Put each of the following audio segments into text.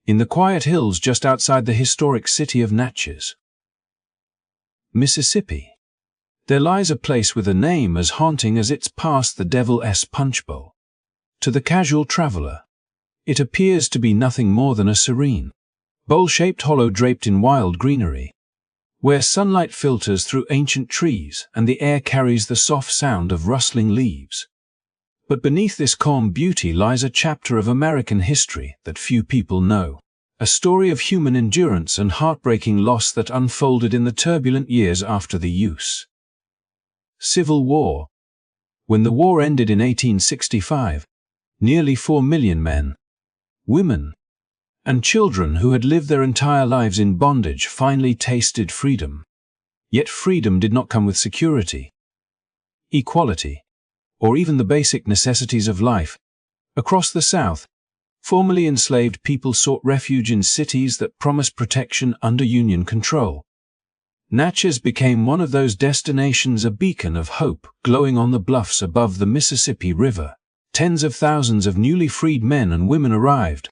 in the quiet hills just outside the historic city of Natchez, Mississippi, there lies a place with a name as haunting as its past, the Devil's Punchbowl. To the casual traveler, it appears to be nothing more than a serene, bowl-shaped hollow draped in wild greenery, where sunlight filters through ancient trees and the air carries the soft sound of rustling leaves. But beneath this calm beauty lies a chapter of American history that few people know, a story of human endurance and heartbreaking loss that unfolded in the turbulent years after the U.S. Civil War. When the war ended in 1865, nearly 4 million men, women, and children who had lived their entire lives in bondage finally tasted freedom. Yet freedom did not come with security, equality, or even the basic necessities of life. Across the South, formerly enslaved people sought refuge in cities that promised protection under Union control. Natchez became one of those destinations, a beacon of hope glowing on the bluffs above the Mississippi River. Tens of thousands of newly freed men and women arrived,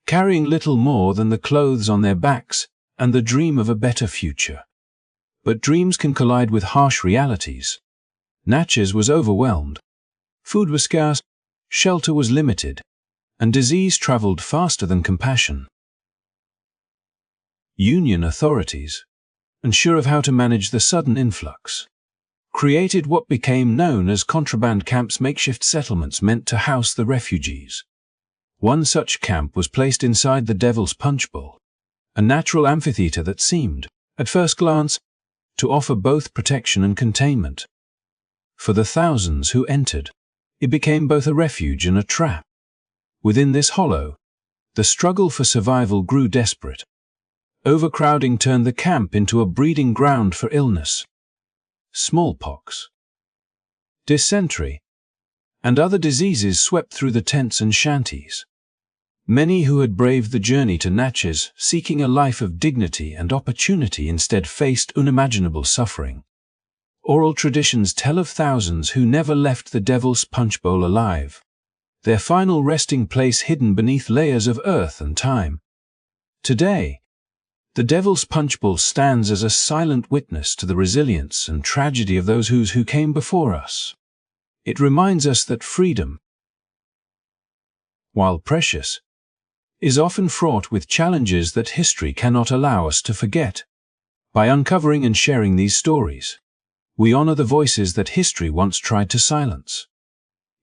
carrying little more than the clothes on their backs and the dream of a better future. But dreams can collide with harsh realities. Natchez was overwhelmed. Food was scarce, shelter was limited, and disease traveled faster than compassion. Union authorities, unsure of how to manage the sudden influx, created what became known as contraband camps, makeshift settlements meant to house the refugees. One such camp was placed inside the Devil's Punchbowl, a natural amphitheater that seemed, at first glance, to offer both protection and containment. For the thousands who entered, it became both a refuge and a trap. Within this hollow, the struggle for survival grew desperate. Overcrowding turned the camp into a breeding ground for illness. Smallpox, dysentery, and other diseases swept through the tents and shanties. Many who had braved the journey to Natchez, seeking a life of dignity and opportunity, instead faced unimaginable suffering. Oral traditions tell of thousands who never left the Devil's Punchbowl alive, their final resting place hidden beneath layers of earth and time. Today, the Devil's Punchbowl stands as a silent witness to the resilience and tragedy of those who came before us. It reminds us that freedom, while precious, is often fraught with challenges that history cannot allow us to forget. By uncovering and sharing these stories, we honor the voices that history once tried to silence.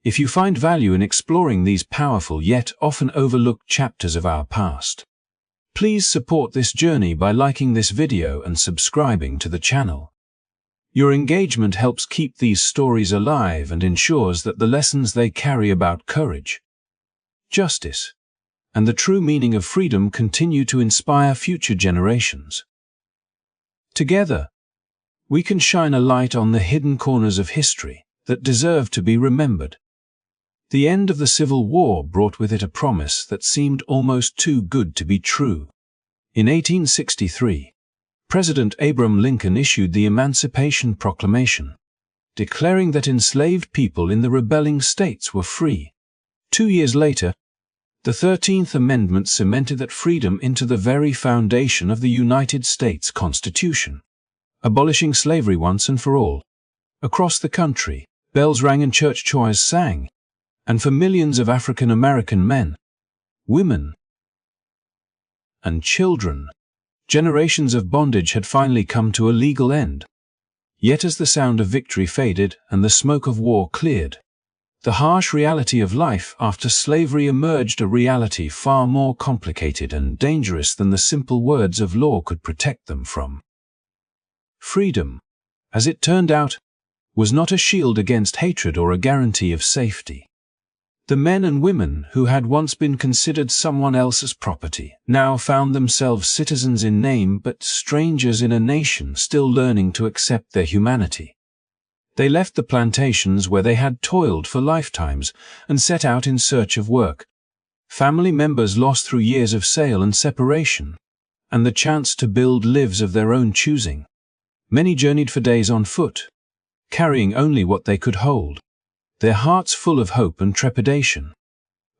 If you find value in exploring these powerful yet often overlooked chapters of our past, please support this journey by liking this video and subscribing to the channel. Your engagement helps keep these stories alive and ensures that the lessons they carry about courage, justice, and the true meaning of freedom continue to inspire future generations. Together, we can shine a light on the hidden corners of history that deserve to be remembered. The end of the Civil War brought with it a promise that seemed almost too good to be true. In 1863, President Abraham Lincoln issued the Emancipation Proclamation, declaring that enslaved people in the rebelling states were free. 2 years later, the 13th Amendment cemented that freedom into the very foundation of the United States Constitution, abolishing slavery once and for all. Across the country, bells rang and church choirs sang, and for millions of African American men, women, and children, generations of bondage had finally come to a legal end. Yet as the sound of victory faded and the smoke of war cleared, the harsh reality of life after slavery emerged, a reality far more complicated and dangerous than the simple words of law could protect them from. Freedom, as it turned out, was not a shield against hatred or a guarantee of safety. The men and women who had once been considered someone else's property now found themselves citizens in name but strangers in a nation still learning to accept their humanity. They left the plantations where they had toiled for lifetimes and set out in search of work. Family members lost through years of sale and separation, and the chance to build lives of their own choosing. Many journeyed for days on foot, carrying only what they could hold, their hearts full of hope and trepidation.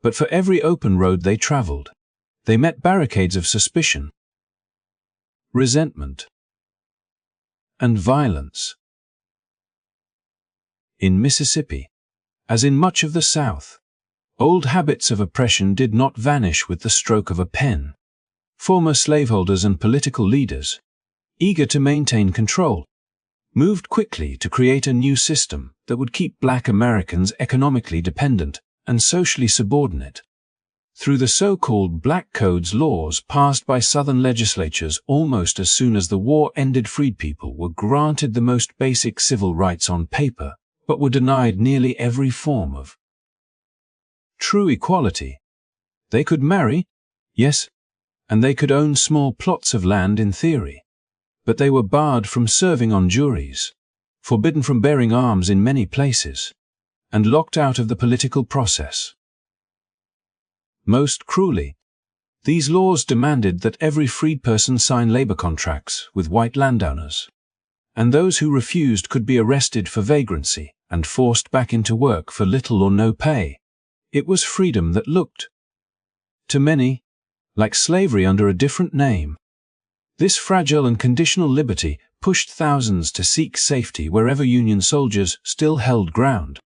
But for every open road they traveled, They met barricades of suspicion, resentment, and violence. In Mississippi, as in much of the South, old habits of oppression did not vanish with the stroke of a pen. Former slaveholders and political leaders, eager to maintain control, moved quickly to create a new system that would keep Black Americans economically dependent and socially subordinate. Through the so-called Black Codes laws passed by Southern legislatures almost as soon as the war ended, freed people were granted the most basic civil rights on paper, but were denied nearly every form of true equality. They could marry, yes, and they could own small plots of land in theory, but they were barred from serving on juries, forbidden from bearing arms in many places, and locked out of the political process. Most cruelly, these laws demanded that every freed person sign labor contracts with white landowners, and those who refused could be arrested for vagrancy and forced back into work for little or no pay. It was freedom that looked, to many, like slavery under a different name. This fragile and conditional liberty pushed thousands to seek safety wherever Union soldiers still held ground.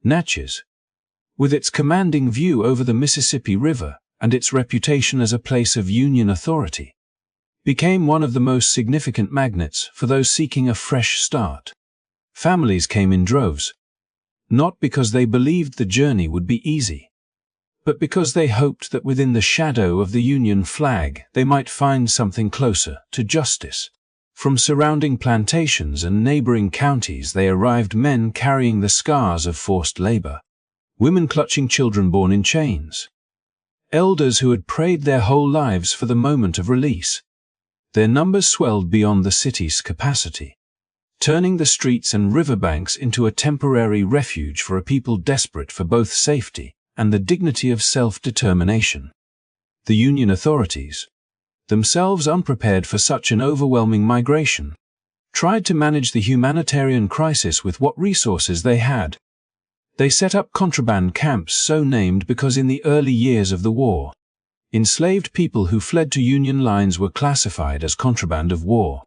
Natchez, with its commanding view over the Mississippi River and its reputation as a place of Union authority, became one of the most significant magnets for those seeking a fresh start. Families came in droves, not because they believed the journey would be easy, but because they hoped that within the shadow of the Union flag they might find something closer to justice. From surrounding plantations and neighboring counties they arrived, men carrying the scars of forced labor, women clutching children born in chains, elders who had prayed their whole lives for the moment of release. Their numbers swelled beyond the city's capacity, turning the streets and riverbanks into a temporary refuge for a people desperate for both safety and the dignity of self-determination. The Union authorities, themselves unprepared for such an overwhelming migration, tried to manage the humanitarian crisis with what resources they had. They set up contraband camps, so named because in the early years of the war, enslaved people who fled to Union lines were classified as contraband of war,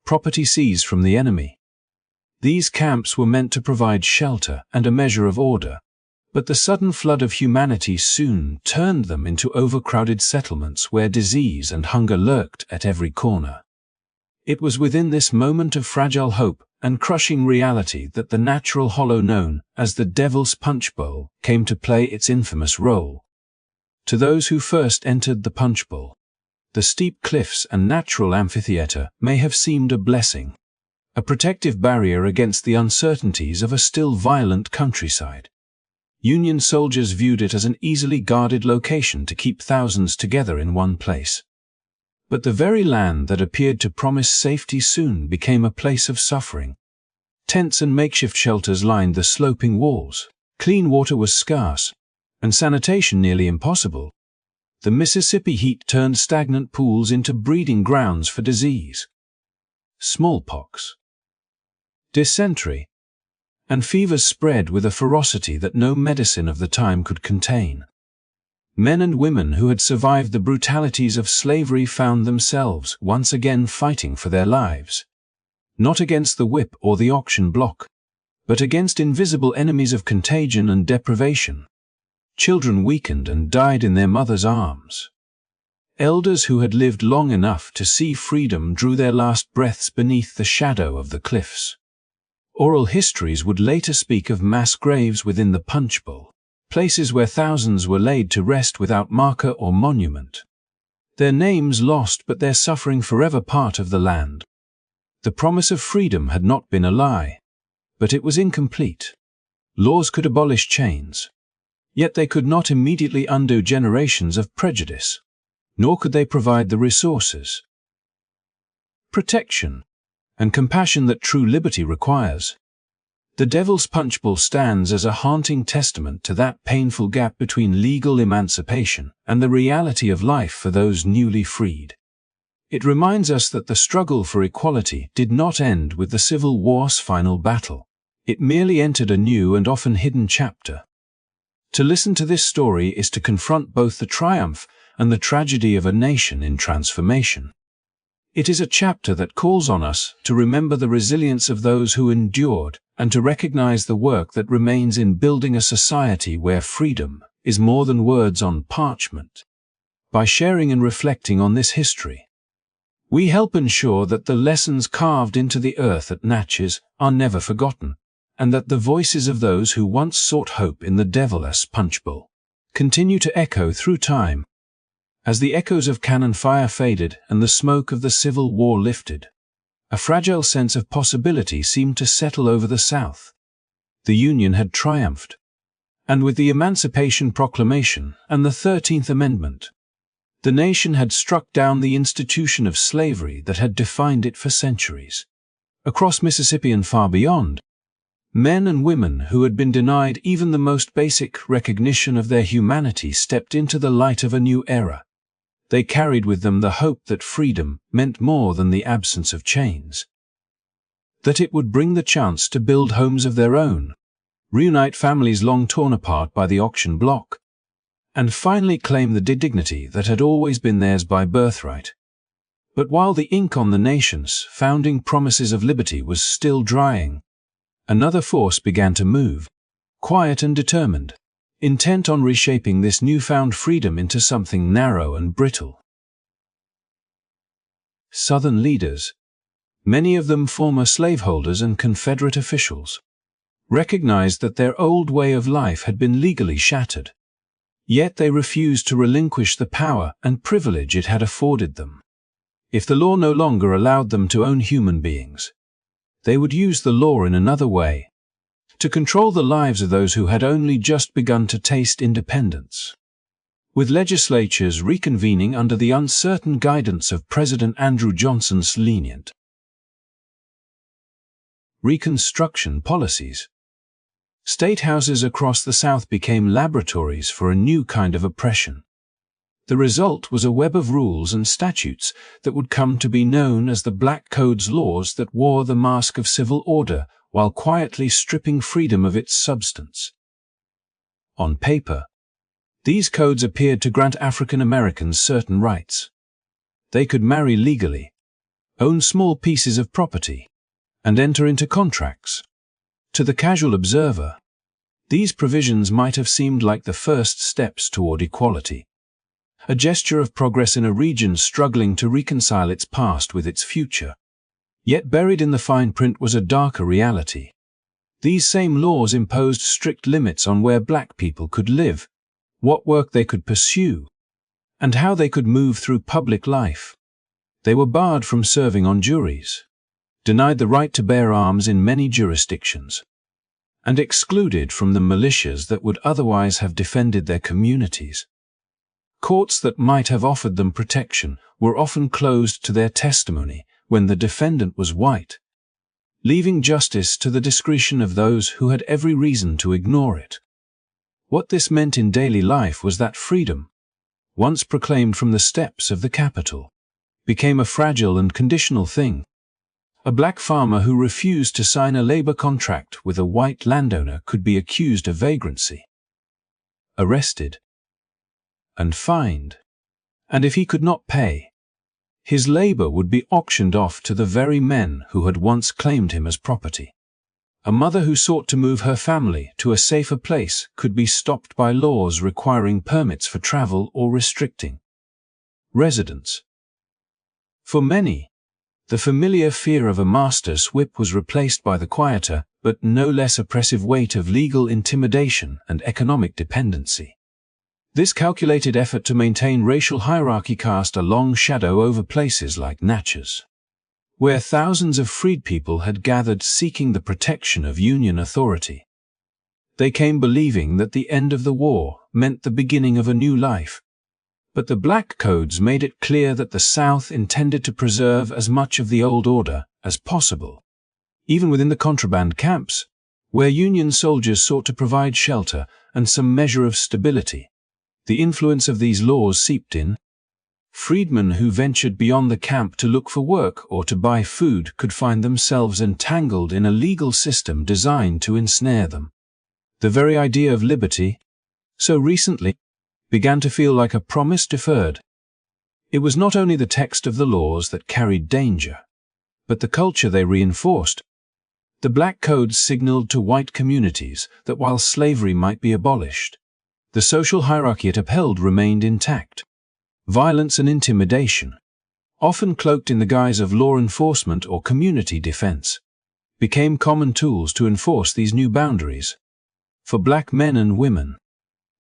property seized from the enemy. These camps were meant to provide shelter and a measure of order, but the sudden flood of humanity soon turned them into overcrowded settlements where disease and hunger lurked at every corner. It was within this moment of fragile hope and crushing reality that the natural hollow known as the Devil's Punchbowl came to play its infamous role. To those who first entered the Punchbowl, the steep cliffs and natural amphitheater may have seemed a blessing, a protective barrier against the uncertainties of a still violent countryside. Union soldiers viewed it as an easily guarded location to keep thousands together in one place. But the very land that appeared to promise safety soon became a place of suffering. Tents and makeshift shelters lined the sloping walls. Clean water was scarce, and sanitation nearly impossible. The Mississippi heat turned stagnant pools into breeding grounds for disease. Smallpox, dysentery, and fevers spread with a ferocity that no medicine of the time could contain. Men and women who had survived the brutalities of slavery found themselves once again fighting for their lives, not against the whip or the auction block, but against invisible enemies of contagion and deprivation. Children weakened and died in their mothers' arms. Elders who had lived long enough to see freedom drew their last breaths beneath the shadow of the cliffs. Oral histories would later speak of mass graves within the Punchbowl, places where thousands were laid to rest without marker or monument. Their names lost, but their suffering forever part of the land. The promise of freedom had not been a lie, but it was incomplete. Laws could abolish chains, yet they could not immediately undo generations of prejudice, nor could they provide the resources, protection, and compassion that true liberty requires. The Devil's Punchbowl stands as a haunting testament to that painful gap between legal emancipation and the reality of life for those newly freed. It reminds us that the struggle for equality did not end with the Civil War's final battle. It merely entered a new and often hidden chapter. To listen to this story is to confront both the triumph and the tragedy of a nation in transformation. It is a chapter that calls on us to remember the resilience of those who endured and to recognize the work that remains in building a society where freedom is more than words on parchment. By sharing and reflecting on this history, we help ensure that the lessons carved into the earth at Natchez are never forgotten, and that the voices of those who once sought hope in the devilish Punchbowl continue to echo through time. As the echoes of cannon fire faded and the smoke of the Civil War lifted, a fragile sense of possibility seemed to settle over the South. The Union had triumphed, and with the Emancipation Proclamation and the 13th Amendment, the nation had struck down the institution of slavery that had defined it for centuries. Across Mississippi and far beyond, men and women who had been denied even the most basic recognition of their humanity stepped into the light of a new era. They carried with them the hope that freedom meant more than the absence of chains, that it would bring the chance to build homes of their own, reunite families long torn apart by the auction block, and finally claim the dignity that had always been theirs by birthright. But while the ink on the nation's founding promises of liberty was still drying, another force began to move, quiet and determined, intent on reshaping this newfound freedom into something narrow and brittle. Southern leaders, many of them former slaveholders and Confederate officials, recognized that their old way of life had been legally shattered. Yet they refused to relinquish the power and privilege it had afforded them. If the law no longer allowed them to own human beings, they would use the law in another way, to control the lives of those who had only just begun to taste independence. With legislatures reconvening under the uncertain guidance of President Andrew Johnson's lenient Reconstruction policies, state houses across the South became laboratories for a new kind of oppression. The result was a web of rules and statutes that would come to be known as the Black Codes, laws that wore the mask of civil order while quietly stripping freedom of its substance. On paper, these codes appeared to grant African Americans certain rights. They could marry legally, own small pieces of property, and enter into contracts. To the casual observer, these provisions might have seemed like the first steps toward equality, a gesture of progress in a region struggling to reconcile its past with its future. Yet buried in the fine print was a darker reality. These same laws imposed strict limits on where black people could live, what work they could pursue, and how they could move through public life. They were barred from serving on juries, denied the right to bear arms in many jurisdictions, and excluded from the militias that would otherwise have defended their communities. Courts that might have offered them protection were often closed to their testimony when the defendant was white, leaving justice to the discretion of those who had every reason to ignore it. What this meant in daily life was that freedom, once proclaimed from the steps of the Capitol, became a fragile and conditional thing. A black farmer who refused to sign a labor contract with a white landowner could be accused of vagrancy, arrested, and fined, and if he could not pay, his labor would be auctioned off to the very men who had once claimed him as property. A mother who sought to move her family to a safer place could be stopped by laws requiring permits for travel or restricting residence. For many, the familiar fear of a master's whip was replaced by the quieter, but no less oppressive weight of legal intimidation and economic dependency. This calculated effort to maintain racial hierarchy cast a long shadow over places like Natchez, where thousands of freed people had gathered seeking the protection of Union authority. They came believing that the end of the war meant the beginning of a new life. But the Black Codes made it clear that the South intended to preserve as much of the old order as possible. Even within the contraband camps, where Union soldiers sought to provide shelter and some measure of stability, the influence of these laws seeped in. Freedmen who ventured beyond the camp to look for work or to buy food could find themselves entangled in a legal system designed to ensnare them. The very idea of liberty, so recently began to feel like a promise deferred. It was not only the text of the laws that carried danger, but the culture they reinforced. The Black Codes signaled to white communities that while slavery might be abolished, the social hierarchy it upheld remained intact. Violence and intimidation, often cloaked in the guise of law enforcement or community defense, became common tools to enforce these new boundaries. For black men and women,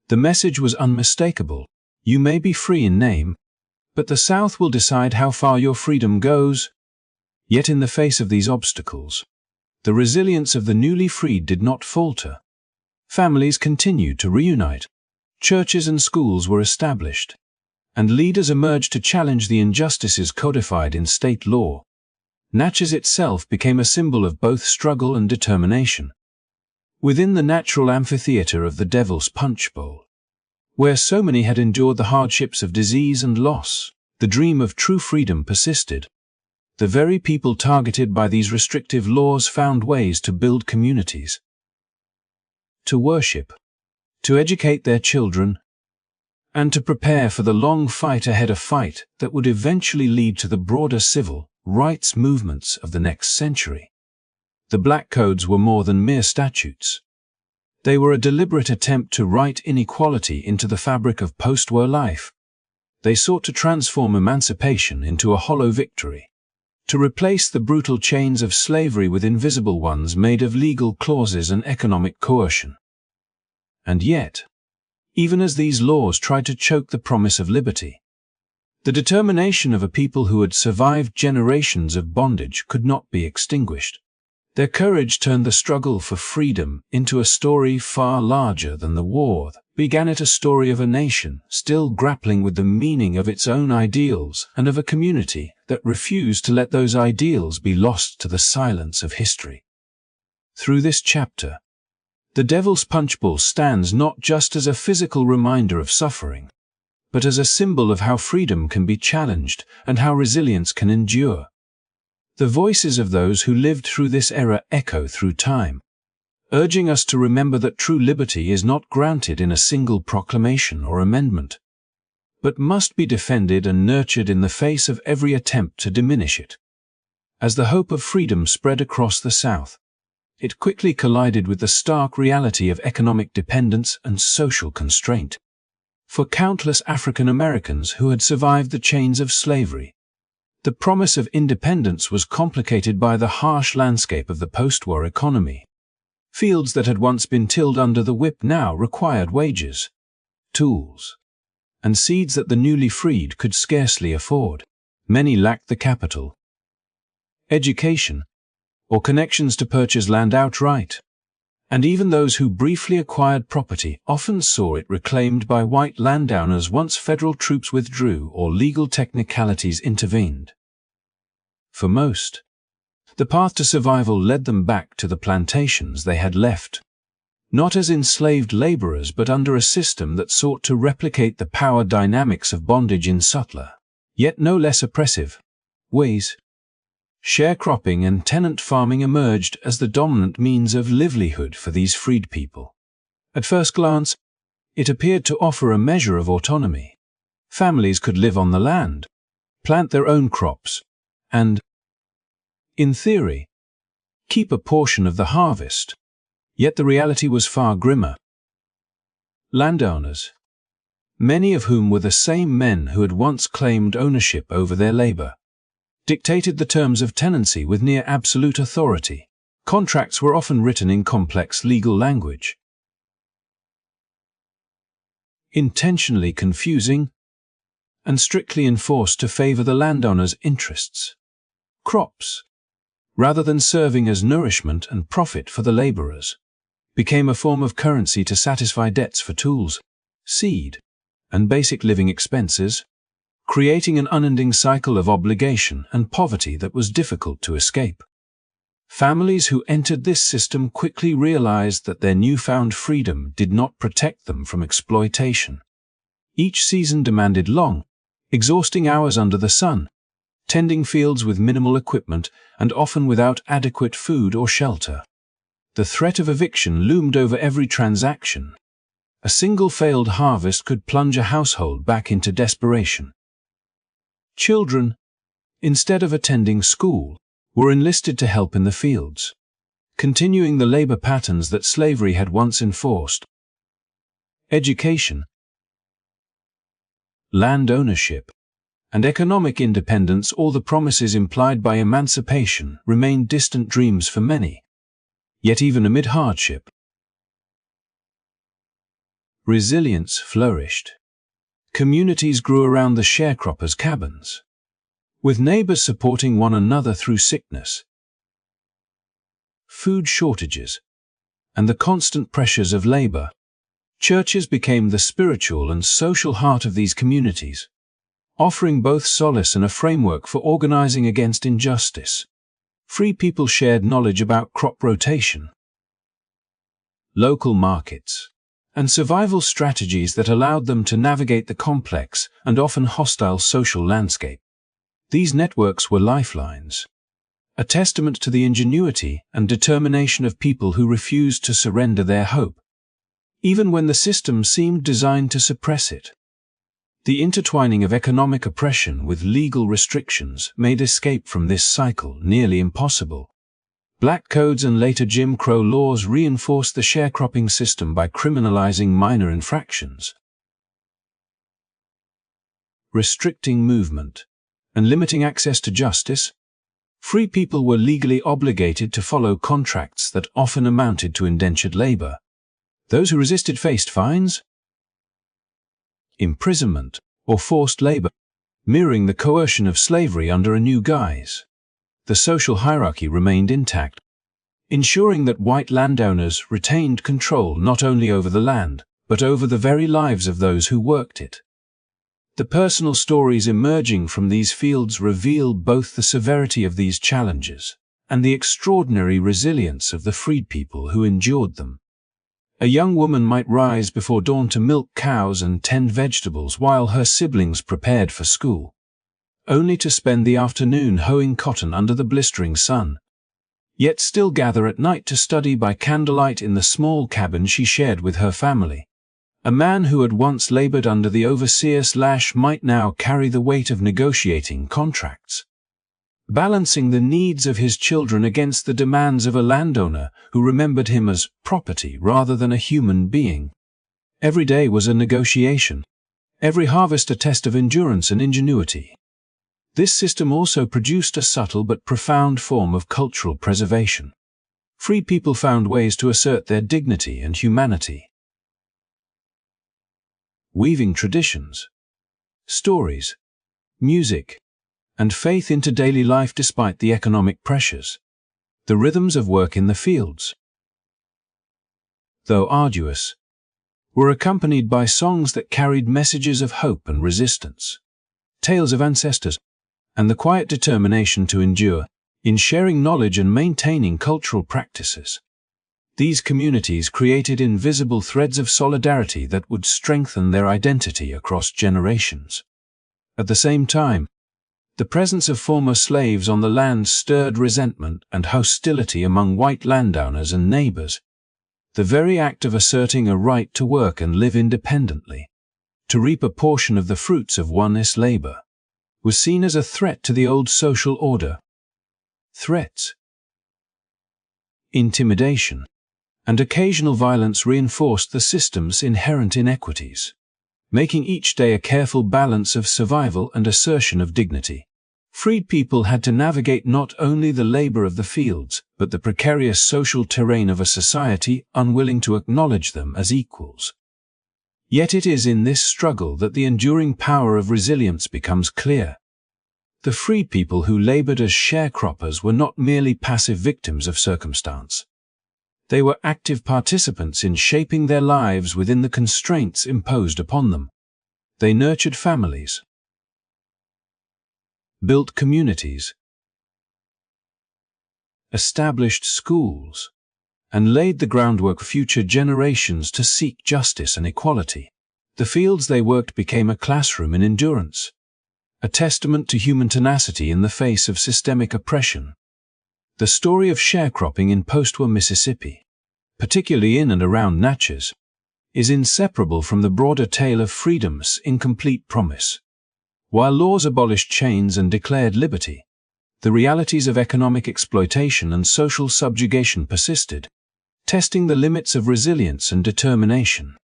the message was unmistakable. You may be free in name, but the South will decide how far your freedom goes. Yet in the face of these obstacles, the resilience of the newly freed did not falter. Families continued to reunite, churches and schools were established, and leaders emerged to challenge the injustices codified in state law. Natchez itself became a symbol of both struggle and determination. Within the natural amphitheater of the Devil's Punchbowl, where so many had endured the hardships of disease and loss, the dream of true freedom persisted. The very people targeted by these restrictive laws found ways to build communities, to worship, to educate their children, and to prepare for the long fight ahead, a fight that would eventually lead to the broader civil rights movements of the next century. The Black Codes were more than mere statutes. They were a deliberate attempt to write inequality into the fabric of post-war life. They sought to transform emancipation into a hollow victory, to replace the brutal chains of slavery with invisible ones made of legal clauses and economic coercion. And yet, even as these laws tried to choke the promise of liberty, the determination of a people who had survived generations of bondage could not be extinguished. Their courage turned the struggle for freedom into a story far larger than the war that began it, a story of a nation still grappling with the meaning of its own ideals and of a community that refused to let those ideals be lost to the silence of history. Through this chapter, the Devil's Punchbowl stands not just as a physical reminder of suffering, but as a symbol of how freedom can be challenged and how resilience can endure. The voices of those who lived through this era echo through time, urging us to remember that true liberty is not granted in a single proclamation or amendment, but must be defended and nurtured in the face of every attempt to diminish it. As the hope of freedom spread across the South, it quickly collided with the stark reality of economic dependence and social constraint. For countless African Americans who had survived the chains of slavery, the promise of independence was complicated by the harsh landscape of the post-war economy. Fields that had once been tilled under the whip now required wages, tools, and seeds that the newly freed could scarcely afford. Many lacked the capital, education, or connections to purchase land outright. And even those who briefly acquired property often saw it reclaimed by white landowners once federal troops withdrew or legal technicalities intervened. For most, the path to survival led them back to the plantations they had left, not as enslaved laborers but under a system that sought to replicate the power dynamics of bondage in subtler, yet no less oppressive, ways. Sharecropping and tenant farming emerged as the dominant means of livelihood for these freed people. At first glance, it appeared to offer a measure of autonomy. Families could live on the land, plant their own crops, and, in theory, keep a portion of the harvest. Yet the reality was far grimmer. Landowners, many of whom were the same men who had once claimed ownership over their labor, dictated the terms of tenancy with near absolute authority. Contracts were often written in complex legal language, intentionally confusing, and strictly enforced to favor the landowner's interests. Crops, rather than serving as nourishment and profit for the laborers, became a form of currency to satisfy debts for tools, seed, and basic living expenses, creating an unending cycle of obligation and poverty that was difficult to escape. Families who entered this system quickly realized that their newfound freedom did not protect them from exploitation. Each season demanded long, exhausting hours under the sun, tending fields with minimal equipment and often without adequate food or shelter. The threat of eviction loomed over every transaction, A single failed harvest could plunge a household back into desperation. Children, instead of attending school, were enlisted to help in the fields, continuing the labor patterns that slavery had once enforced. Education, land ownership, and economic independence, all the promises implied by emancipation, remained distant dreams for many. Yet even amid hardship, resilience flourished. Communities grew around the sharecroppers' cabins, with neighbors supporting one another through sickness, food shortages, and the constant pressures of labor. Churches became the spiritual and social heart of these communities, offering both solace and a framework for organizing against injustice. Free people shared knowledge about crop rotation, local markets, and survival strategies that allowed them to navigate the complex and often hostile social landscape. These networks were lifelines, a testament to the ingenuity and determination of people who refused to surrender their hope, even when the system seemed designed to suppress it. The intertwining of economic oppression with legal restrictions made escape from this cycle nearly impossible. Black codes and later Jim Crow laws reinforced the sharecropping system by criminalizing minor infractions, restricting movement, and limiting access to justice. Free people were legally obligated to follow contracts that often amounted to indentured labor. Those who resisted faced fines, imprisonment, or forced labor, mirroring the coercion of slavery under a new guise. The social hierarchy remained intact, ensuring that white landowners retained control not only over the land, but over the very lives of those who worked it. The personal stories emerging from these fields reveal both the severity of these challenges and the extraordinary resilience of the freed people who endured them. A young woman might rise before dawn to milk cows and tend vegetables while her siblings prepared for school, only to spend the afternoon hoeing cotton under the blistering sun, yet still gather at night to study by candlelight in the small cabin she shared with her family. A man who had once labored under the overseer's lash might now carry the weight of negotiating contracts, balancing the needs of his children against the demands of a landowner who remembered him as property rather than a human being. Every day was a negotiation, every harvest a test of endurance and ingenuity. This system also produced a subtle but profound form of cultural preservation. Free people found ways to assert their dignity and humanity, weaving traditions, stories, music, and faith into daily life despite the economic pressures. The rhythms of work in the fields, though arduous, were accompanied by songs that carried messages of hope and resistance, tales of ancestors, and the quiet determination to endure in sharing knowledge and maintaining cultural practices. These communities created invisible threads of solidarity that would strengthen their identity across generations. At the same time, the presence of former slaves on the land stirred resentment and hostility among white landowners and neighbors. The very act of asserting a right to work and live independently, to reap a portion of the fruits of one's labor, was seen as a threat to the old social order. Threats, intimidation, and occasional violence reinforced the system's inherent inequities, making each day a careful balance of survival and assertion of dignity. Freed people had to navigate not only the labor of the fields, but the precarious social terrain of a society unwilling to acknowledge them as equals. Yet it is in this struggle that the enduring power of resilience becomes clear. The freed people who labored as sharecroppers were not merely passive victims of circumstance. They were active participants in shaping their lives within the constraints imposed upon them. They nurtured families, built communities, established schools, and laid the groundwork for future generations to seek justice and equality. The fields they worked became a classroom in endurance, a testament to human tenacity in the face of systemic oppression. The story of sharecropping in post-war Mississippi, particularly in and around Natchez, is inseparable from the broader tale of freedom's incomplete promise. While laws abolished chains and declared liberty, the realities of economic exploitation and social subjugation persisted, testing the limits of resilience and determination.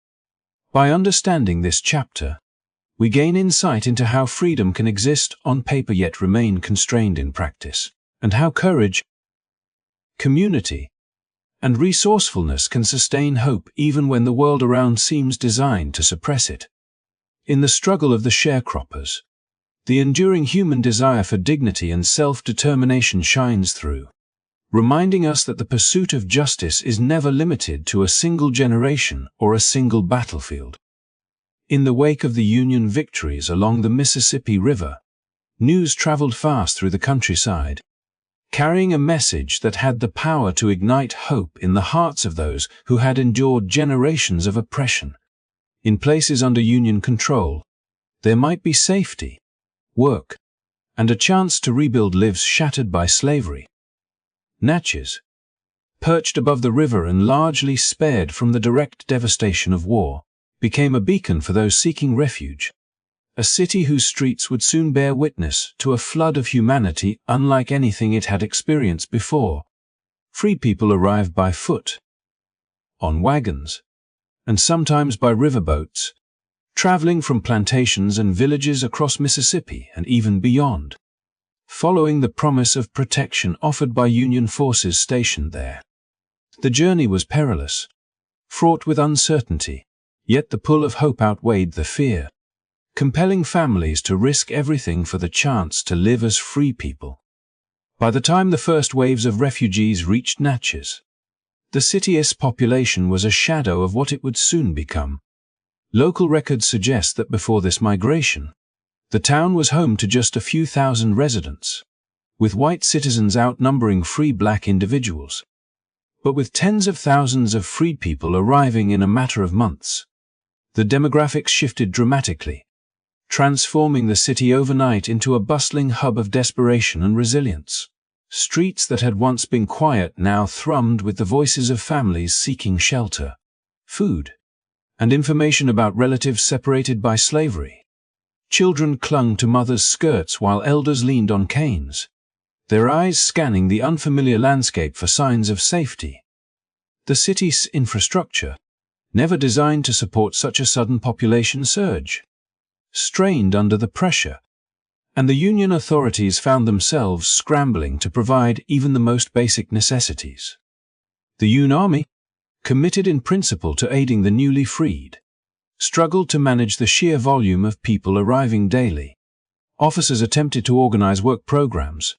By understanding this chapter, we gain insight into how freedom can exist on paper yet remain constrained in practice, and how courage, community, and resourcefulness can sustain hope even when the world around seems designed to suppress it. In the struggle of the sharecroppers, the enduring human desire for dignity and self-determination shines through, reminding us that the pursuit of justice is never limited to a single generation or a single battlefield. In the wake of the Union victories along the Mississippi River, news traveled fast through the countryside, carrying a message that had the power to ignite hope in the hearts of those who had endured generations of oppression. In places under Union control, there might be safety, work, and a chance to rebuild lives shattered by slavery. Natchez, perched above the river and largely spared from the direct devastation of war, became a beacon for those seeking refuge, a city whose streets would soon bear witness to a flood of humanity unlike anything it had experienced before. Freed people arrived by foot, on wagons, and sometimes by riverboats, traveling from plantations and villages across Mississippi and even beyond, following the promise of protection offered by Union forces stationed there. The journey was perilous, fraught with uncertainty, yet the pull of hope outweighed the fear, compelling families to risk everything for the chance to live as free people. By the time the first waves of refugees reached Natchez, the city's population was a shadow of what it would soon become. Local records suggest that before this migration, the town was home to just a few thousand residents, with white citizens outnumbering free black individuals. But with tens of thousands of freed people arriving in a matter of months, the demographics shifted dramatically, transforming the city overnight into a bustling hub of desperation and resilience. Streets that had once been quiet now thrummed with the voices of families seeking shelter, food, and information about relatives separated by slavery. Children clung to mothers' skirts while elders leaned on canes, their eyes scanning the unfamiliar landscape for signs of safety. The city's infrastructure, never designed to support such a sudden population surge, strained under the pressure, and the Union authorities found themselves scrambling to provide even the most basic necessities. The Union Army, committed in principle to aiding the newly freed, struggled to manage the sheer volume of people arriving daily. Officers attempted to organize work programs,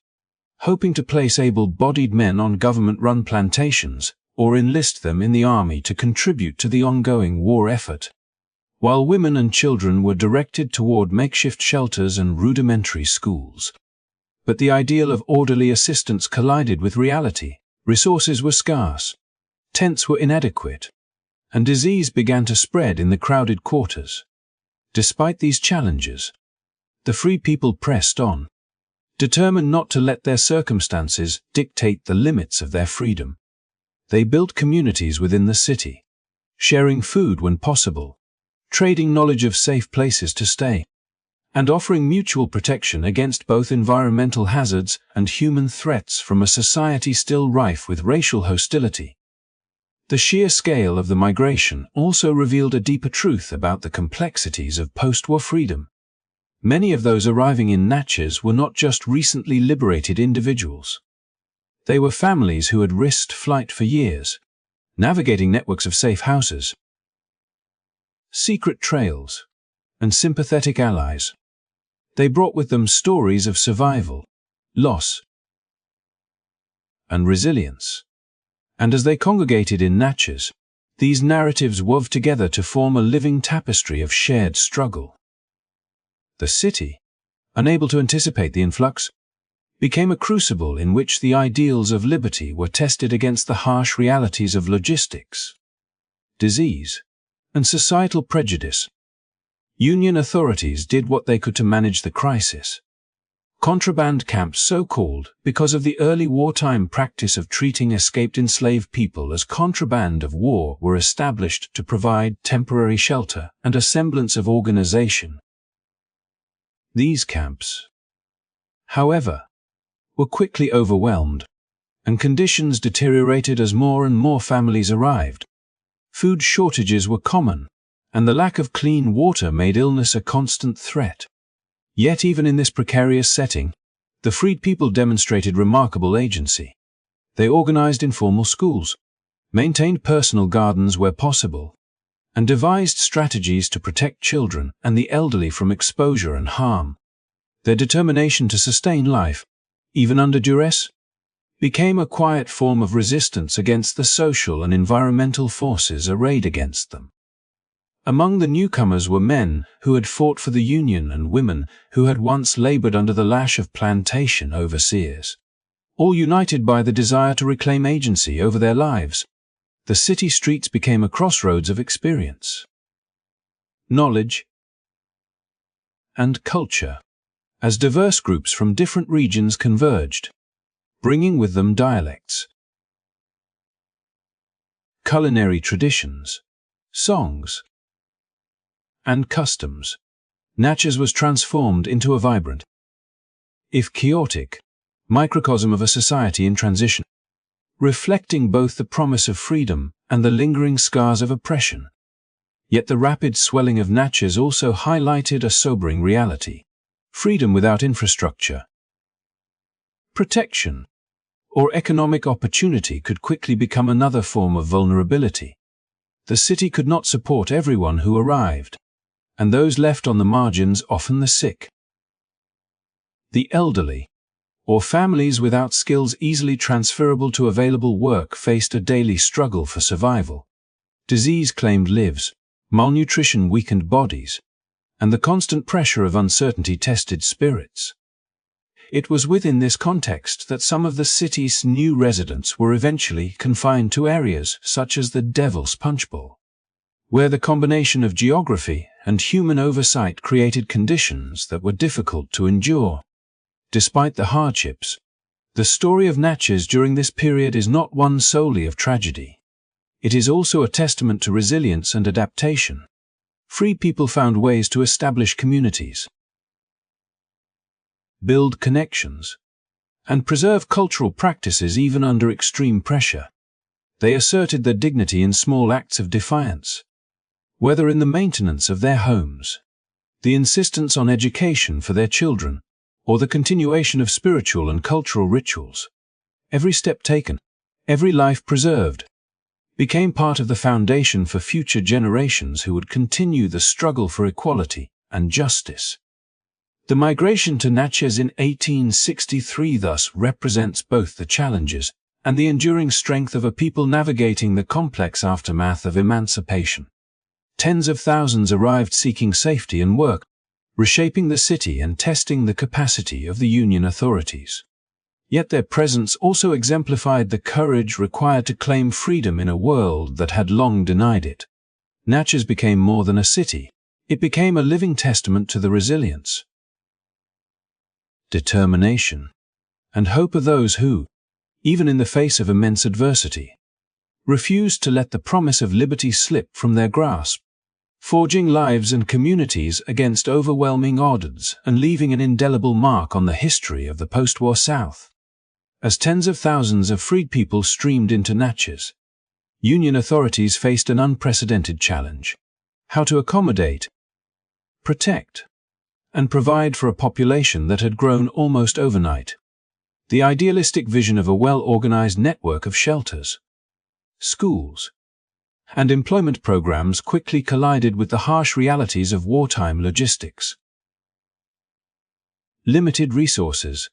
hoping to place able-bodied men on government-run plantations or enlist them in the army to contribute to the ongoing war effort, while women and children were directed toward makeshift shelters and rudimentary schools. But the ideal of orderly assistance collided with reality. Resources were scarce, tents were inadequate, and disease began to spread in the crowded quarters. Despite these challenges, the free people pressed on, determined not to let their circumstances dictate the limits of their freedom. They built communities within the city, sharing food when possible, trading knowledge of safe places to stay, and offering mutual protection against both environmental hazards and human threats from a society still rife with racial hostility. The sheer scale of the migration also revealed a deeper truth about the complexities of post-war freedom. Many of those arriving in Natchez were not just recently liberated individuals. They were families who had risked flight for years, navigating networks of safe houses, secret trails, and sympathetic allies. They brought with them stories of survival, loss, and resilience. And as they congregated in Natchez, these narratives wove together to form a living tapestry of shared struggle. The city, unable to anticipate the influx, became a crucible in which the ideals of liberty were tested against the harsh realities of logistics, disease, and societal prejudice. Union authorities did what they could to manage the crisis, Contraband camps, so called because of the early wartime practice of treating escaped enslaved people as contraband of war, were established to provide temporary shelter and a semblance of organization. These camps, however, were quickly overwhelmed, and conditions deteriorated as more and more families arrived. Food shortages were common, and the lack of clean water made illness a constant threat. Yet even in this precarious setting, the freed people demonstrated remarkable agency. They organized informal schools, maintained personal gardens where possible, and devised strategies to protect children and the elderly from exposure and harm. Their determination to sustain life, even under duress, became a quiet form of resistance against the social and environmental forces arrayed against them. Among the newcomers were men who had fought for the Union and women who had once labored under the lash of plantation overseers. All united by the desire to reclaim agency over their lives, the city streets became a crossroads of experience, knowledge, and culture, as diverse groups from different regions converged, bringing with them dialects, culinary traditions, songs, and customs. Natchez was transformed into a vibrant, if chaotic, microcosm of a society in transition, reflecting both the promise of freedom and the lingering scars of oppression. Yet the rapid swelling of Natchez also highlighted a sobering reality: freedom without infrastructure, protection, or economic opportunity could quickly become another form of vulnerability. The city could not support everyone who arrived, and those left on the margins, often the sick, the elderly, or families without skills easily transferable to available work, faced a daily struggle for survival. Disease claimed lives, malnutrition weakened bodies, and the constant pressure of uncertainty tested spirits. It was within this context that some of the city's new residents were eventually confined to areas such as the Devil's Punchbowl, where the combination of geography and human oversight created conditions that were difficult to endure. Despite the hardships, the story of Natchez during this period is not one solely of tragedy. It is also a testament to resilience and adaptation. Free people found ways to establish communities, build connections, and preserve cultural practices even under extreme pressure. They asserted their dignity in small acts of defiance, whether in the maintenance of their homes, the insistence on education for their children, or the continuation of spiritual and cultural rituals. Every step taken, every life preserved, became part of the foundation for future generations who would continue the struggle for equality and justice. The migration to Natchez in 1863 thus represents both the challenges and the enduring strength of a people navigating the complex aftermath of emancipation. Tens of thousands arrived seeking safety and work, reshaping the city and testing the capacity of the Union authorities. Yet their presence also exemplified the courage required to claim freedom in a world that had long denied it. Natchez became more than a city. It became a living testament to the resilience, determination, and hope of those who, even in the face of immense adversity, refused to let the promise of liberty slip from their grasp, forging lives and communities against overwhelming odds and leaving an indelible mark on the history of the post-war South. As tens of thousands of freed people streamed into Natchez, Union authorities faced an unprecedented challenge: how to accommodate, protect, and provide for a population that had grown almost overnight. The idealistic vision of a well-organized network of shelters, schools, and employment programs quickly collided with the harsh realities of wartime logistics. Limited resources,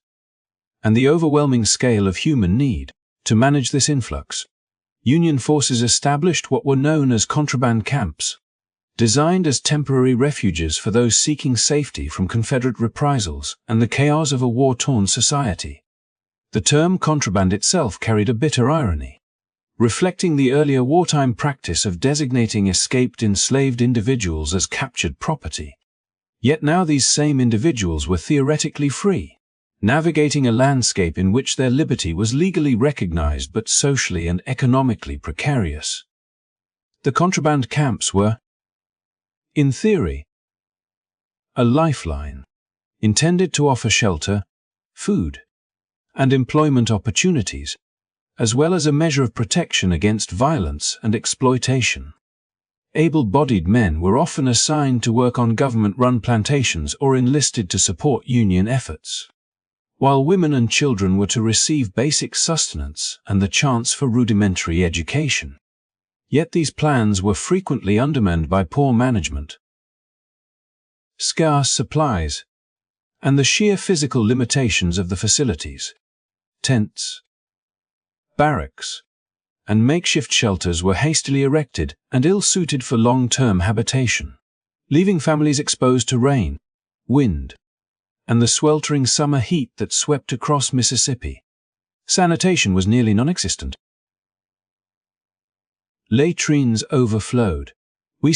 and the overwhelming scale of human need. To manage this influx, Union forces established what were known as contraband camps, designed as temporary refuges for those seeking safety from Confederate reprisals and the chaos of a war-torn society. The term contraband itself carried a bitter irony, reflecting the earlier wartime practice of designating escaped enslaved individuals as captured property. Yet now these same individuals were theoretically free, navigating a landscape in which their liberty was legally recognized but socially and economically precarious. The contraband camps were, in theory, a lifeline, intended to offer shelter, food, and employment opportunities, as well as a measure of protection against violence and exploitation. Able-bodied men were often assigned to work on government-run plantations or enlisted to support union efforts, while women and children were to receive basic sustenance and the chance for rudimentary education. Yet these plans were frequently undermined by poor management, scarce supplies, and the sheer physical limitations of the facilities. Tents, barracks, and makeshift shelters were hastily erected and ill-suited for long-term habitation, leaving families exposed to rain, wind, and the sweltering summer heat that swept across Mississippi. Sanitation was nearly non-existent. Latrines overflowed,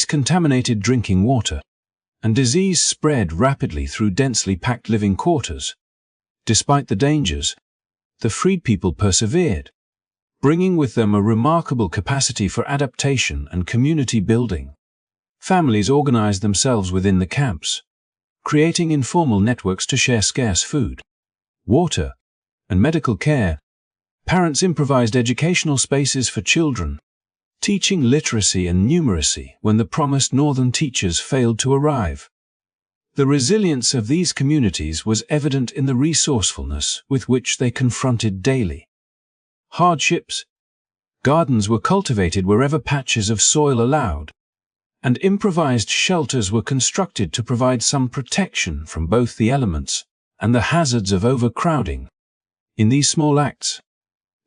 contaminated drinking water, and disease spread rapidly through densely packed living quarters. Despite the dangers, the freed people persevered, bringing with them a remarkable capacity for adaptation and community building. Families organized themselves within the camps, creating informal networks to share scarce food, water, and medical care. Parents improvised educational spaces for children, teaching literacy and numeracy when the promised northern teachers failed to arrive. The resilience of these communities was evident in the resourcefulness with which they confronted daily hardships. Gardens were cultivated wherever patches of soil allowed, and improvised shelters were constructed to provide some protection from both the elements and the hazards of overcrowding. In these small acts,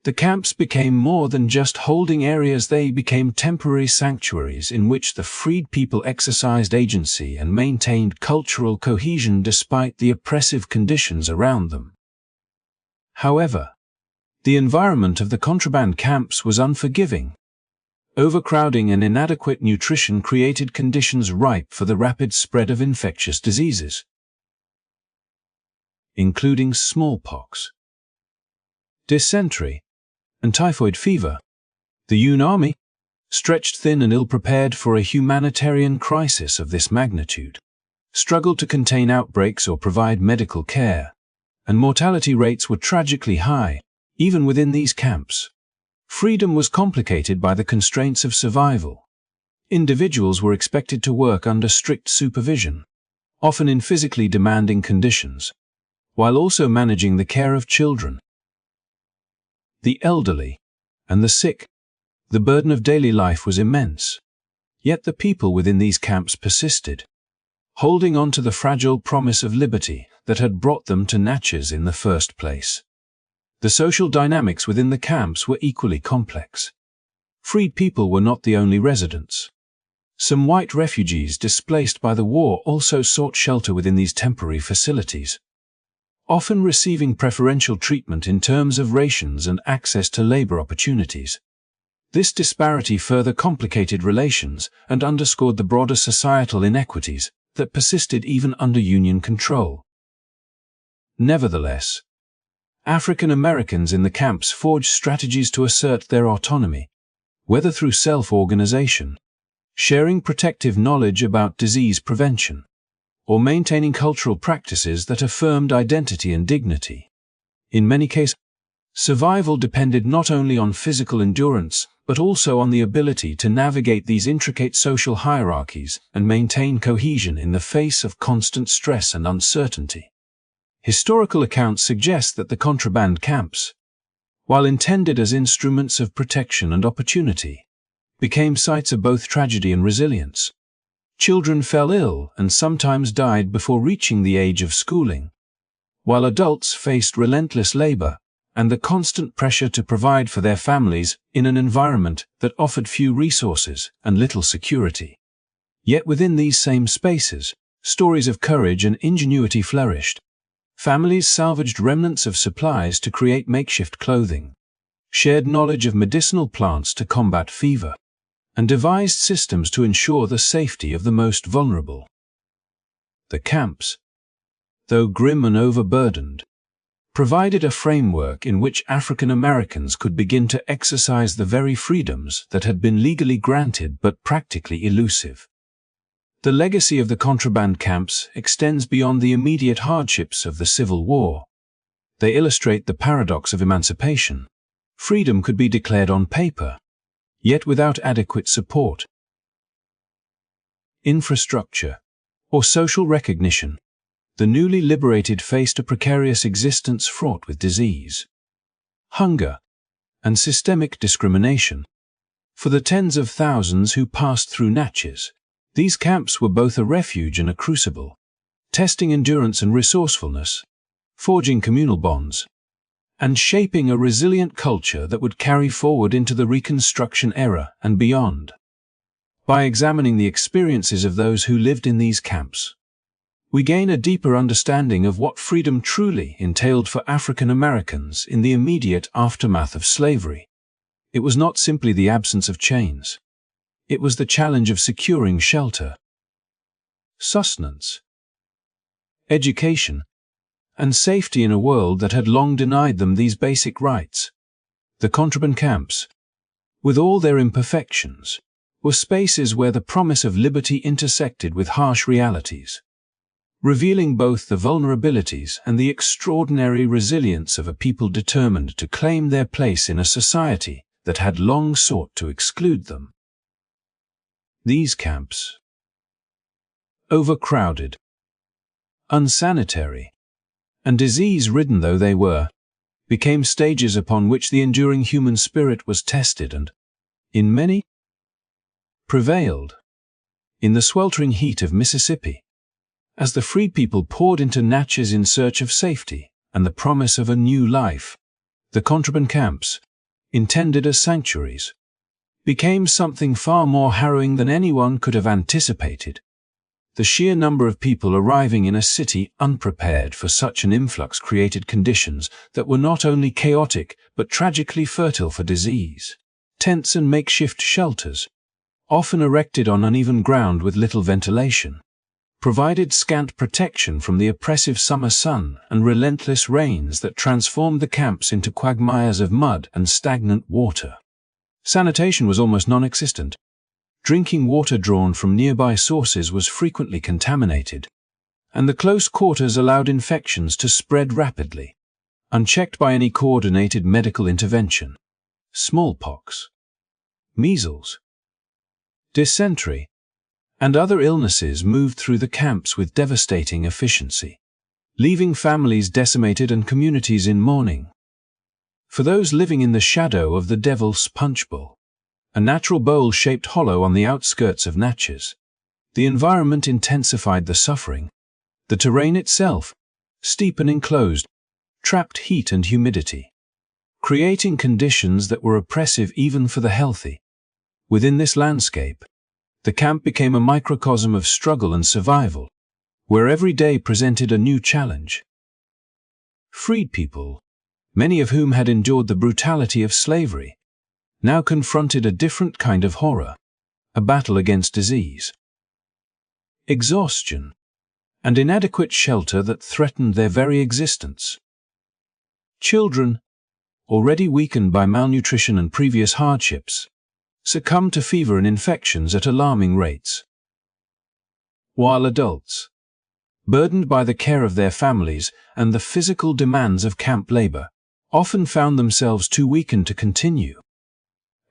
the camps became more than just holding areas. They became temporary sanctuaries in which the freed people exercised agency and maintained cultural cohesion despite the oppressive conditions around them. However, the environment of the contraband camps was unforgiving. Overcrowding and inadequate nutrition created conditions ripe for the rapid spread of infectious diseases, including smallpox, dysentery, and typhoid fever. The Union Army, stretched thin and ill-prepared for a humanitarian crisis of this magnitude, struggled to contain outbreaks or provide medical care, and mortality rates were tragically high, even within these camps. Freedom was complicated by the constraints of survival. Individuals were expected to work under strict supervision, often in physically demanding conditions, while also managing the care of children, the elderly, and the sick. The burden of daily life was immense. Yet the people within these camps persisted, holding on to the fragile promise of liberty that had brought them to Natchez in the first place. The social dynamics within the camps were equally complex. Freed people were not the only residents. Some white refugees displaced by the war also sought shelter within these temporary facilities, often receiving preferential treatment in terms of rations and access to labor opportunities. This disparity further complicated relations and underscored the broader societal inequities that persisted even under Union control. Nevertheless, African Americans in the camps forged strategies to assert their autonomy, whether through self-organization, sharing protective knowledge about disease prevention, or maintaining cultural practices that affirmed identity and dignity. In many cases, survival depended not only on physical endurance, but also on the ability to navigate these intricate social hierarchies and maintain cohesion in the face of constant stress and uncertainty. Historical accounts suggest that the contraband camps, while intended as instruments of protection and opportunity, became sites of both tragedy and resilience. Children fell ill and sometimes died before reaching the age of schooling, while adults faced relentless labor and the constant pressure to provide for their families in an environment that offered few resources and little security. Yet within these same spaces, stories of courage and ingenuity flourished. Families salvaged remnants of supplies to create makeshift clothing, shared knowledge of medicinal plants to combat fever, and devised systems to ensure the safety of the most vulnerable. The camps, though grim and overburdened, provided a framework in which African Americans could begin to exercise the very freedoms that had been legally granted but practically elusive. The legacy of the contraband camps extends beyond the immediate hardships of the Civil War. They illustrate the paradox of emancipation. Freedom could be declared on paper, yet without adequate support, infrastructure, or social recognition. The newly liberated faced a precarious existence fraught with disease, hunger, and systemic discrimination. For the tens of thousands who passed through Natchez, these camps were both a refuge and a crucible, testing endurance and resourcefulness, forging communal bonds, and shaping a resilient culture that would carry forward into the Reconstruction era and beyond. By examining the experiences of those who lived in these camps, we gain a deeper understanding of what freedom truly entailed for African Americans in the immediate aftermath of slavery. It was not simply the absence of chains. It was the challenge of securing shelter, sustenance, education, and safety in a world that had long denied them these basic rights. The contraband camps, with all their imperfections, were spaces where the promise of liberty intersected with harsh realities, revealing both the vulnerabilities and the extraordinary resilience of a people determined to claim their place in a society that had long sought to exclude them. These camps, overcrowded, unsanitary, and disease-ridden though they were, became stages upon which the enduring human spirit was tested and, in many, prevailed. In the sweltering heat of Mississippi, as the freed people poured into Natchez in search of safety and the promise of a new life, the contraband camps, intended as sanctuaries, became something far more harrowing than anyone could have anticipated. The sheer number of people arriving in a city unprepared for such an influx created conditions that were not only chaotic but tragically fertile for disease. Tents and makeshift shelters, often erected on uneven ground with little ventilation, provided scant protection from the oppressive summer sun and relentless rains that transformed the camps into quagmires of mud and stagnant water. Sanitation was almost non-existent. Drinking water drawn from nearby sources was frequently contaminated, and the close quarters allowed infections to spread rapidly, unchecked by any coordinated medical intervention. Smallpox, measles, dysentery, and other illnesses moved through the camps with devastating efficiency, leaving families decimated and communities in mourning. For those living in the shadow of the Devil's Punchbowl, a natural bowl-shaped hollow on the outskirts of Natchez, the environment intensified the suffering. The terrain itself, steep and enclosed, trapped heat and humidity, creating conditions that were oppressive even for the healthy. Within this landscape, the camp became a microcosm of struggle and survival, where every day presented a new challenge. Freed people, many of whom had endured the brutality of slavery, now confronted a different kind of horror, a battle against disease, exhaustion, and inadequate shelter that threatened their very existence. Children, already weakened by malnutrition and previous hardships, succumbed to fever and infections at alarming rates, while adults, burdened by the care of their families and the physical demands of camp labor, often found themselves too weakened to continue.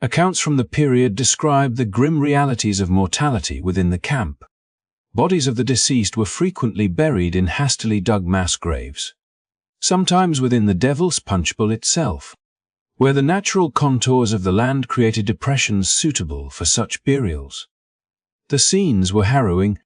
Accounts from the period describe the grim realities of mortality within the camp. Bodies of the deceased were frequently buried in hastily dug mass graves, sometimes within the Devil's Punchbowl itself, where the natural contours of the land created depressions suitable for such burials. The scenes were harrowing.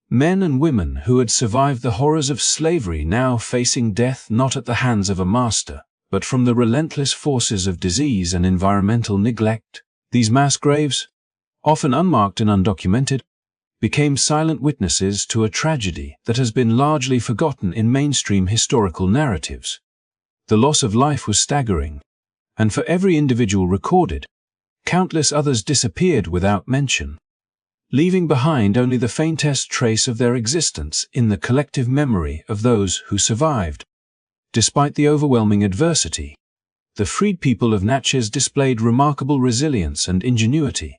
Men and women who had survived the horrors of slavery now facing death not at the hands of a master, but from the relentless forces of disease and environmental neglect. These mass graves, often unmarked and undocumented, became silent witnesses to a tragedy that has been largely forgotten in mainstream historical narratives. The loss of life was staggering, and for every individual recorded, countless others disappeared without mention, leaving behind only the faintest trace of their existence in the collective memory of those who survived. Despite the overwhelming adversity, the freed people of Natchez displayed remarkable resilience and ingenuity.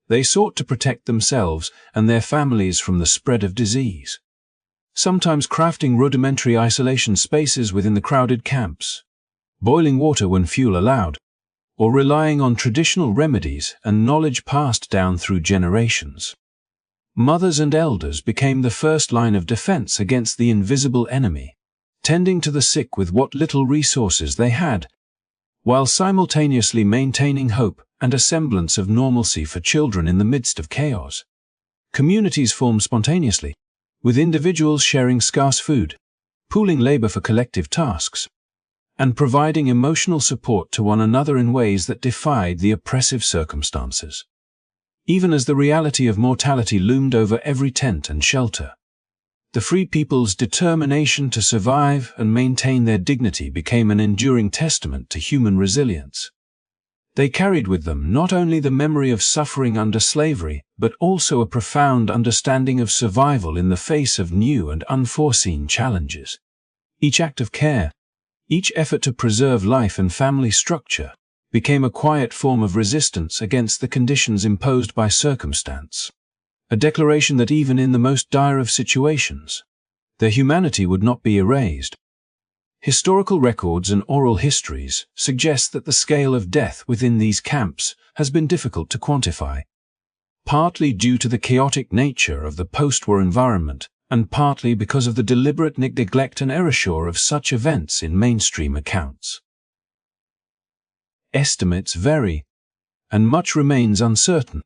They sought to protect themselves and their families from the spread of disease, sometimes crafting rudimentary isolation spaces within the crowded camps, boiling water when fuel allowed, or relying on traditional remedies and knowledge passed down through generations. Mothers and elders became the first line of defense against the invisible enemy, tending to the sick with what little resources they had, while simultaneously maintaining hope and a semblance of normalcy for children in the midst of chaos. Communities formed spontaneously, with individuals sharing scarce food, pooling labor for collective tasks, and providing emotional support to one another in ways that defied the oppressive circumstances. Even as the reality of mortality loomed over every tent and shelter, the free people's determination to survive and maintain their dignity became an enduring testament to human resilience. They carried with them not only the memory of suffering under slavery, but also a profound understanding of survival in the face of new and unforeseen challenges. Each act of care, each effort to preserve life and family structure, became a quiet form of resistance against the conditions imposed by circumstance. A declaration that even in the most dire of situations, their humanity would not be erased. Historical records and oral histories suggest that the scale of death within these camps has been difficult to quantify, partly due to the chaotic nature of the post-war environment, and partly because of the deliberate neglect and erasure of such events in mainstream accounts. Estimates vary, and much remains uncertain,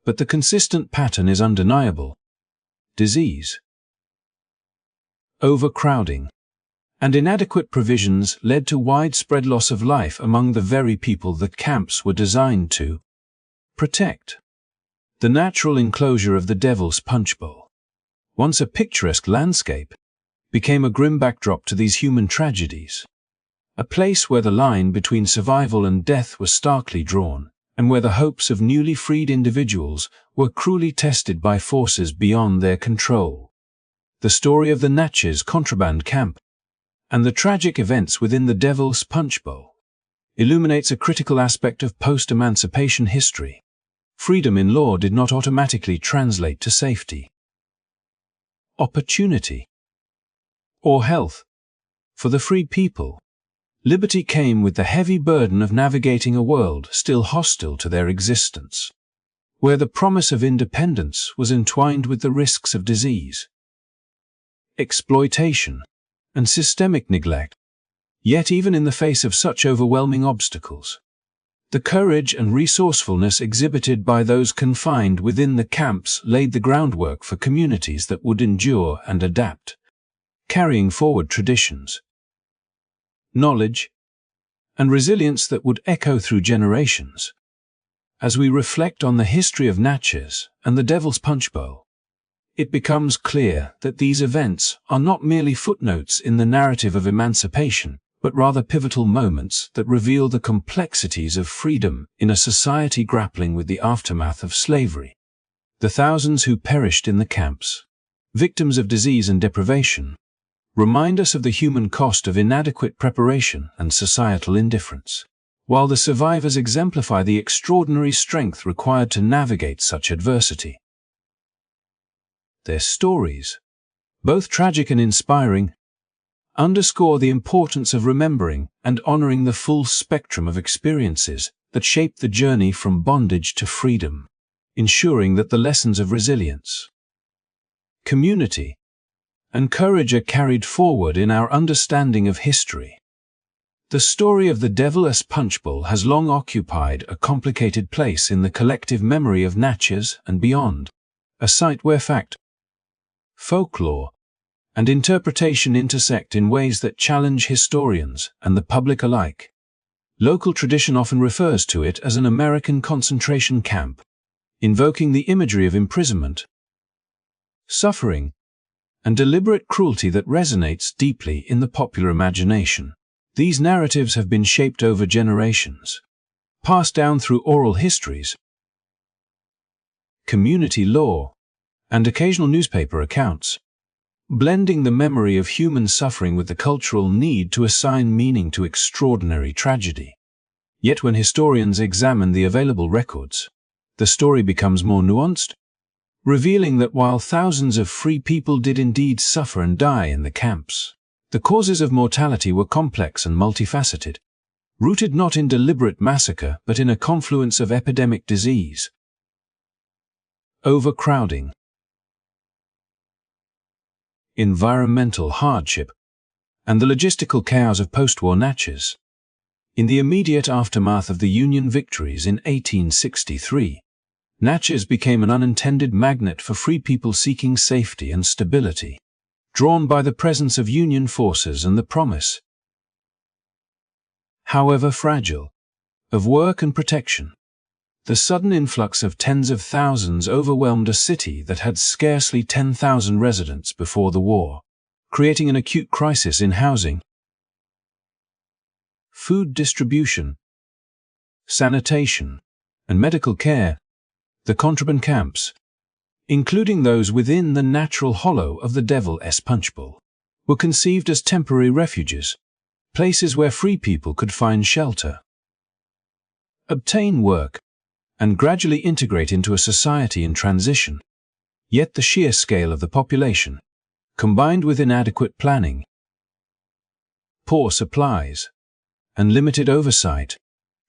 but the consistent pattern is undeniable. Disease, overcrowding, and inadequate provisions led to widespread loss of life among the very people the camps were designed to protect. The natural enclosure of the Devil's Punchbowl, once a picturesque landscape, became a grim backdrop to these human tragedies, a place where the line between survival and death was starkly drawn, and where the hopes of newly freed individuals were cruelly tested by forces beyond their control. The story of the Natchez contraband camp and the tragic events within the Devil's Punchbowl illuminates a critical aspect of post-emancipation history. Freedom in law did not automatically translate to safety, opportunity, or health. For the freed people, liberty came with the heavy burden of navigating a world still hostile to their existence, where the promise of independence was entwined with the risks of disease, exploitation, and systemic neglect. Yet even in the face of such overwhelming obstacles, the courage and resourcefulness exhibited by those confined within the camps laid the groundwork for communities that would endure and adapt, carrying forward traditions, knowledge, and resilience that would echo through generations. As we reflect on the history of Natchez and the Devil's Punchbowl, it becomes clear that these events are not merely footnotes in the narrative of emancipation, but rather pivotal moments that reveal the complexities of freedom in a society grappling with the aftermath of slavery. The thousands who perished in the camps, victims of disease and deprivation, remind us of the human cost of inadequate preparation and societal indifference, while the survivors exemplify the extraordinary strength required to navigate such adversity. Their stories, both tragic and inspiring, underscore the importance of remembering and honoring the full spectrum of experiences that shape the journey from bondage to freedom, ensuring that the lessons of resilience, community, and courage are carried forward in our understanding of history. The story of the Devil's Punchbowl has long occupied a complicated place in the collective memory of Natchez and beyond, a site where fact, folklore, and interpretation intersect in ways that challenge historians and the public alike. Local tradition often refers to it as an American concentration camp, invoking the imagery of imprisonment, suffering, and deliberate cruelty that resonates deeply in the popular imagination. These narratives have been shaped over generations, passed down through oral histories, community lore, and occasional newspaper accounts, blending the memory of human suffering with the cultural need to assign meaning to extraordinary tragedy. Yet when historians examine the available records, the story becomes more nuanced, revealing that while thousands of free people did indeed suffer and die in the camps, the causes of mortality were complex and multifaceted, rooted not in deliberate massacre but in a confluence of epidemic disease, overcrowding, environmental hardship, and the logistical chaos of post-war Natchez. In the immediate aftermath of the Union victories in 1863, Natchez became an unintended magnet for free people seeking safety and stability, drawn by the presence of Union forces and the promise, however fragile, of work and protection. The sudden influx of tens of thousands overwhelmed a city that had scarcely 10,000 residents before the war, creating an acute crisis in housing, food distribution, sanitation, and medical care. The contraband camps, including those within the natural hollow of the Devil's Punchbowl, were conceived as temporary refuges, places where free people could find shelter, obtain work, and gradually integrate into a society in transition. Yet the sheer scale of the population, combined with inadequate planning, poor supplies, and limited oversight,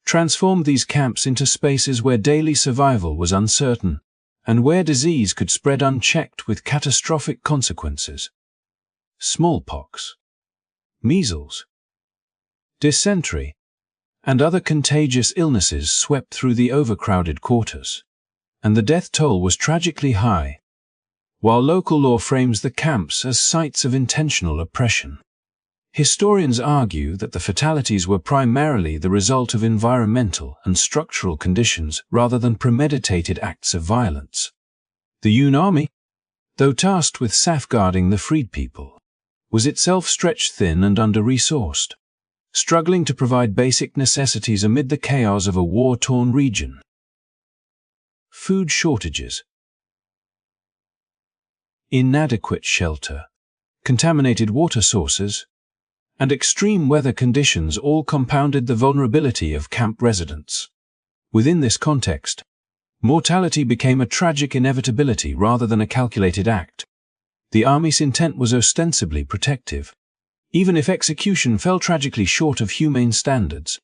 transformed these camps into spaces where daily survival was uncertain, and where disease could spread unchecked with catastrophic consequences. Smallpox, measles, dysentery, and other contagious illnesses swept through the overcrowded quarters, and the death toll was tragically high, while local law frames the camps as sites of intentional oppression. Historians argue that the fatalities were primarily the result of environmental and structural conditions rather than premeditated acts of violence. The Union Army, though tasked with safeguarding the freed people, was itself stretched thin and under-resourced, struggling to provide basic necessities amid the chaos of a war-torn region. Food shortages, inadequate shelter, contaminated water sources, and extreme weather conditions all compounded the vulnerability of camp residents. Within this context, mortality became a tragic inevitability rather than a calculated act. The Army's intent was ostensibly protective, even if execution fell tragically short of humane standards.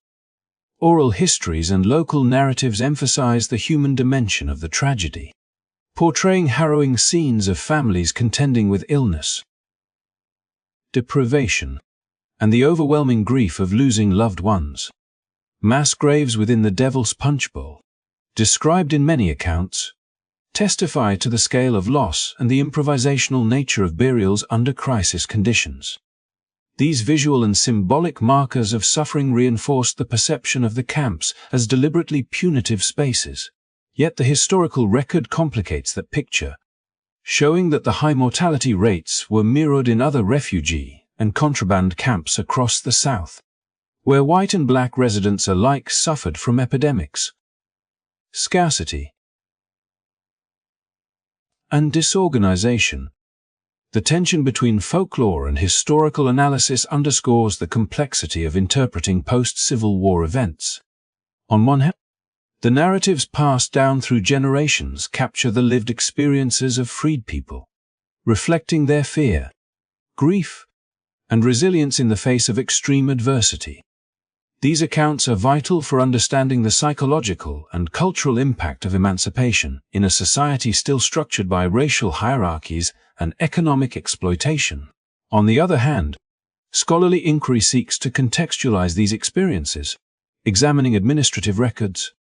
Oral histories and local narratives emphasize the human dimension of the tragedy, portraying harrowing scenes of families contending with illness, deprivation, and the overwhelming grief of losing loved ones. Mass graves within the Devil's Punchbowl, described in many accounts, testify to the scale of loss and the improvisational nature of burials under crisis conditions. These visual and symbolic markers of suffering reinforced the perception of the camps as deliberately punitive spaces. Yet the historical record complicates that picture, showing that the high mortality rates were mirrored in other refugee and contraband camps across the South, where white and black residents alike suffered from epidemics, scarcity, and disorganization. The tension between folklore and historical analysis underscores the complexity of interpreting post-Civil War events. On one hand, the narratives passed down through generations capture the lived experiences of freed people, reflecting their fear, grief, and resilience in the face of extreme adversity. These accounts are vital for understanding the psychological and cultural impact of emancipation in a society still structured by racial hierarchies and economic exploitation. On the other hand, scholarly inquiry seeks to contextualize these experiences, examining administrative records,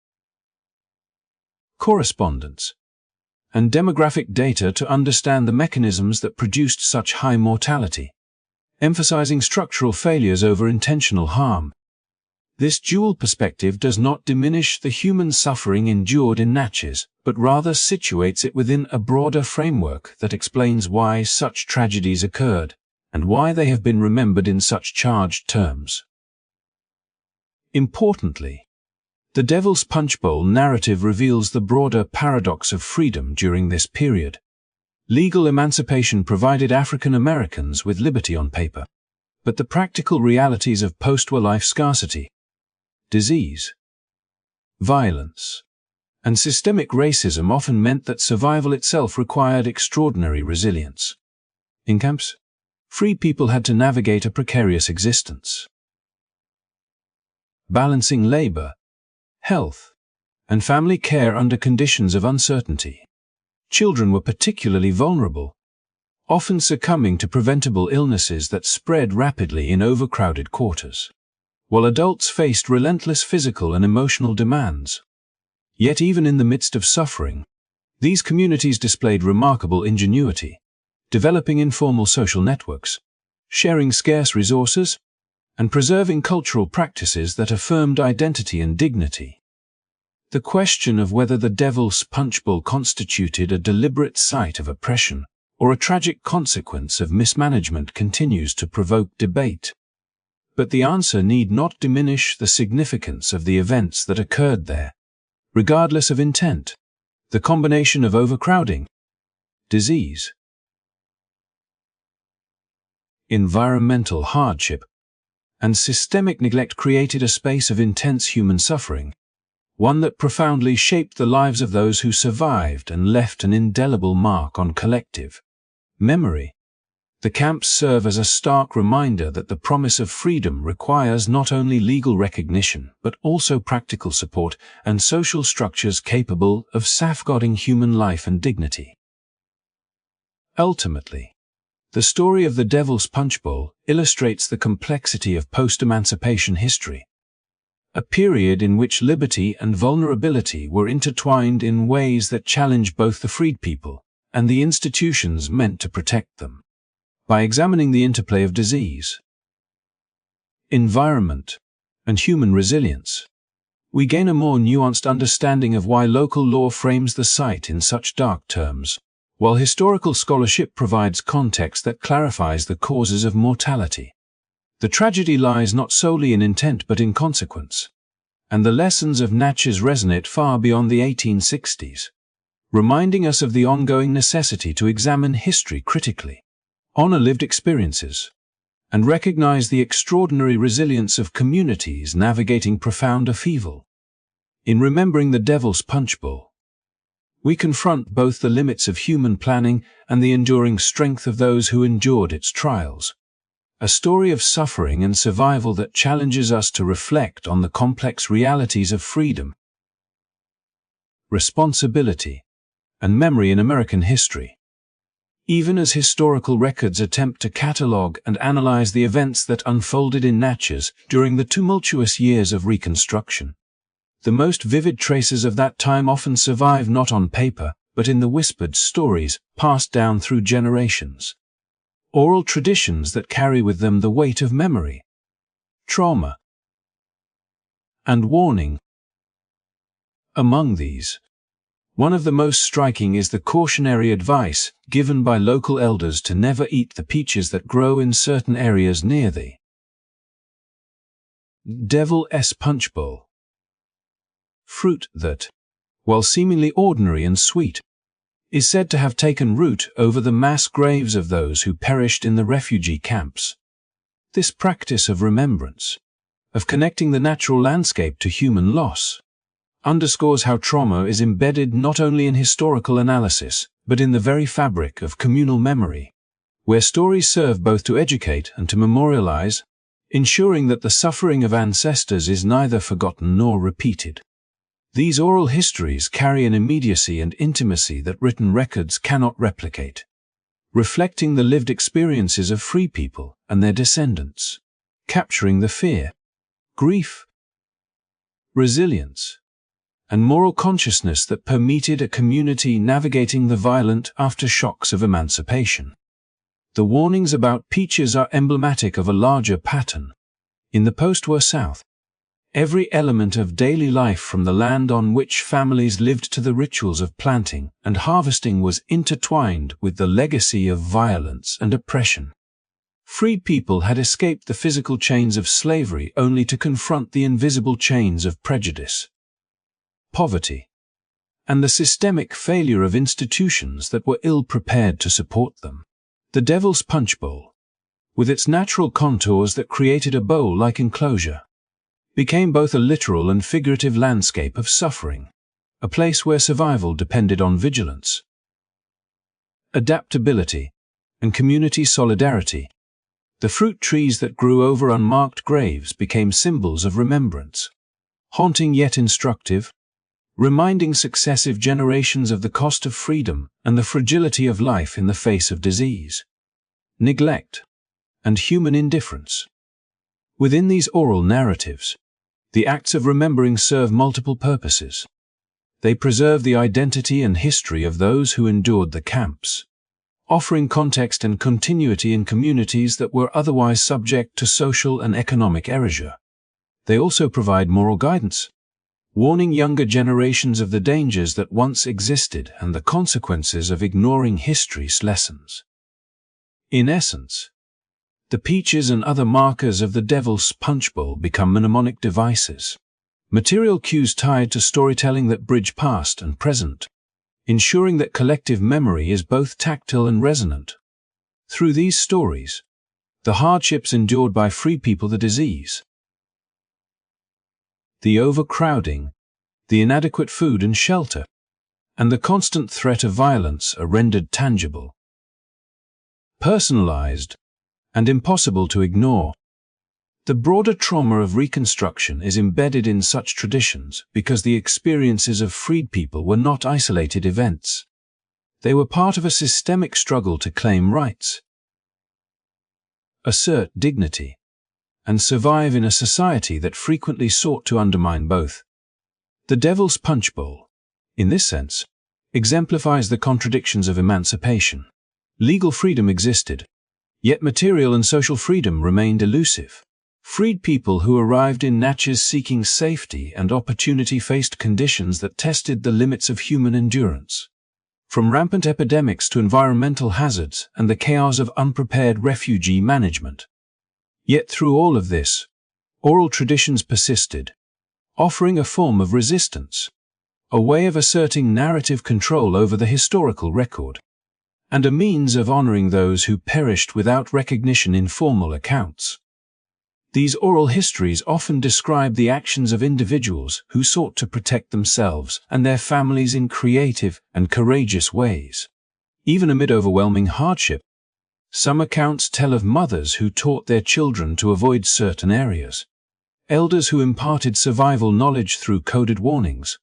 correspondence, and demographic data to understand the mechanisms that produced such high mortality, emphasizing structural failures over intentional harm. This dual perspective does not diminish the human suffering endured in Natchez, but rather situates it within a broader framework that explains why such tragedies occurred, and why they have been remembered in such charged terms. Importantly, the Devil's Punchbowl narrative reveals the broader paradox of freedom during this period. Legal emancipation provided African Americans with liberty on paper, but the practical realities of post-war life scarcity, disease, violence, and systemic racism often meant that survival itself required extraordinary resilience. In camps, free people had to navigate a precarious existence, balancing labor, health, and family care under conditions of uncertainty. Children were particularly vulnerable, often succumbing to preventable illnesses that spread rapidly in overcrowded quarters, while adults faced relentless physical and emotional demands. Yet even in the midst of suffering, these communities displayed remarkable ingenuity, developing informal social networks, sharing scarce resources, and preserving cultural practices that affirmed identity and dignity. The question of whether the Devil's Punchbowl constituted a deliberate site of oppression or a tragic consequence of mismanagement continues to provoke debate. But the answer need not diminish the significance of the events that occurred there. Regardless of intent, the combination of overcrowding, disease, environmental hardship, and systemic neglect created a space of intense human suffering, one that profoundly shaped the lives of those who survived and left an indelible mark on collective memory. The camps serve as a stark reminder that the promise of freedom requires not only legal recognition but also practical support and social structures capable of safeguarding human life and dignity. Ultimately, the story of the Devil's Punchbowl illustrates the complexity of post-emancipation history, a period in which liberty and vulnerability were intertwined in ways that challenge both the freed people and the institutions meant to protect them. By examining the interplay of disease, environment, and human resilience, we gain a more nuanced understanding of why local law frames the site in such dark terms, while historical scholarship provides context that clarifies the causes of mortality. The tragedy lies not solely in intent but in consequence, and the lessons of Natchez resonate far beyond the 1860s, reminding us of the ongoing necessity to examine history critically, honor lived experiences, and recognize the extraordinary resilience of communities navigating profound upheaval. In remembering the Devil's Punchbowl, we confront both the limits of human planning and the enduring strength of those who endured its trials. A story of suffering and survival that challenges us to reflect on the complex realities of freedom, responsibility, and memory in American history. Even as historical records attempt to catalogue and analyze the events that unfolded in Natchez during the tumultuous years of Reconstruction, the most vivid traces of that time often survive not on paper, but in the whispered stories passed down through generations. Oral traditions that carry with them the weight of memory, trauma, and warning. Among these, one of the most striking is the cautionary advice given by local elders to never eat the peaches that grow in certain areas near the Devil's Punchbowl. Fruit that, while seemingly ordinary and sweet, is said to have taken root over the mass graves of those who perished in the refugee camps. This practice of remembrance, of connecting the natural landscape to human loss, underscores how trauma is embedded not only in historical analysis, but in the very fabric of communal memory, where stories serve both to educate and to memorialize, ensuring that the suffering of ancestors is neither forgotten nor repeated. These oral histories carry an immediacy and intimacy that written records cannot replicate, reflecting the lived experiences of free people and their descendants, capturing the fear, grief, resilience, and moral consciousness that permeated a community navigating the violent aftershocks of emancipation. The warnings about peaches are emblematic of a larger pattern. In the post-war South, every element of daily life from the land on which families lived to the rituals of planting and harvesting was intertwined with the legacy of violence and oppression. Freed people had escaped the physical chains of slavery only to confront the invisible chains of prejudice, poverty, and the systemic failure of institutions that were ill-prepared to support them. The Devil's Punchbowl, with its natural contours that created a bowl-like enclosure, became both a literal and figurative landscape of suffering, a place where survival depended on vigilance, adaptability, and community solidarity. The fruit trees that grew over unmarked graves became symbols of remembrance, haunting yet instructive, reminding successive generations of the cost of freedom and the fragility of life in the face of disease, neglect, and human indifference. Within these oral narratives, the acts of remembering serve multiple purposes. They preserve the identity and history of those who endured the camps, offering context and continuity in communities that were otherwise subject to social and economic erasure. They also provide moral guidance, warning younger generations of the dangers that once existed and the consequences of ignoring history's lessons. In essence, the peaches and other markers of the Devil's Punchbowl become mnemonic devices, material cues tied to storytelling that bridge past and present, ensuring that collective memory is both tactile and resonant. Through these stories, the hardships endured by free people, the disease, the overcrowding, the inadequate food and shelter, and the constant threat of violence are rendered tangible, personalized, and impossible to ignore. The broader trauma of Reconstruction is embedded in such traditions because the experiences of freed people were not isolated events. They were part of a systemic struggle to claim rights, assert dignity, and survive in a society that frequently sought to undermine both. The Devil's Punchbowl, in this sense, exemplifies the contradictions of emancipation. Legal freedom existed, yet material and social freedom remained elusive. Freed people who arrived in Natchez seeking safety and opportunity faced conditions that tested the limits of human endurance. From rampant epidemics to environmental hazards and the chaos of unprepared refugee management. Yet through all of this, oral traditions persisted, offering a form of resistance, a way of asserting narrative control over the historical record, and a means of honoring those who perished without recognition in formal accounts. These oral histories often describe the actions of individuals who sought to protect themselves and their families in creative and courageous ways. Even amid overwhelming hardship, some accounts tell of mothers who taught their children to avoid certain areas, elders who imparted survival knowledge through coded warnings,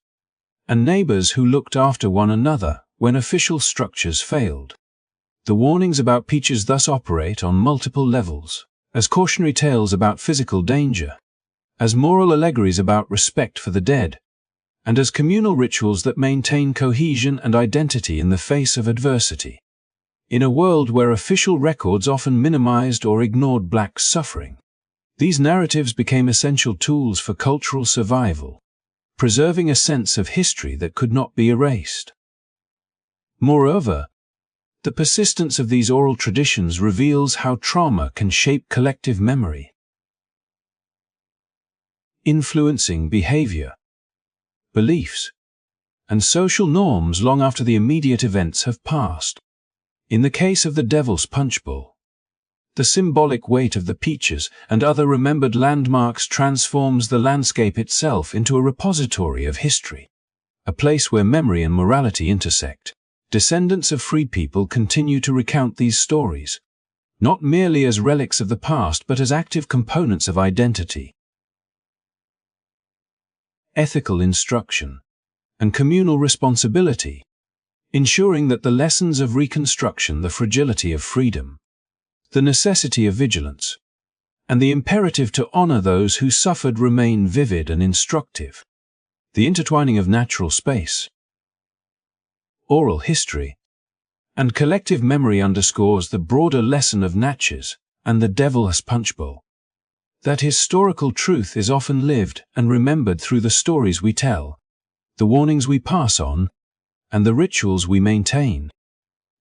and neighbors who looked after one another when official structures failed. The warnings about peaches thus operate on multiple levels, as cautionary tales about physical danger, as moral allegories about respect for the dead, and as communal rituals that maintain cohesion and identity in the face of adversity. In a world where official records often minimized or ignored Black suffering, these narratives became essential tools for cultural survival, preserving a sense of history that could not be erased. Moreover, the persistence of these oral traditions reveals how trauma can shape collective memory, influencing behavior, beliefs, and social norms long after the immediate events have passed. In the case of the Devil's Punchbowl, the symbolic weight of the peaches and other remembered landmarks transforms the landscape itself into a repository of history, a place where memory and morality intersect. Descendants of freed people continue to recount these stories, not merely as relics of the past but as active components of identity. Ethical instruction and communal responsibility, ensuring that the lessons of Reconstruction, the fragility of freedom, the necessity of vigilance, and the imperative to honor those who suffered remain vivid and instructive. The intertwining of natural space, oral history, and collective memory underscores the broader lesson of Natchez and the Devil's Punchbowl, that historical truth is often lived and remembered through the stories we tell, the warnings we pass on, and the rituals we maintain.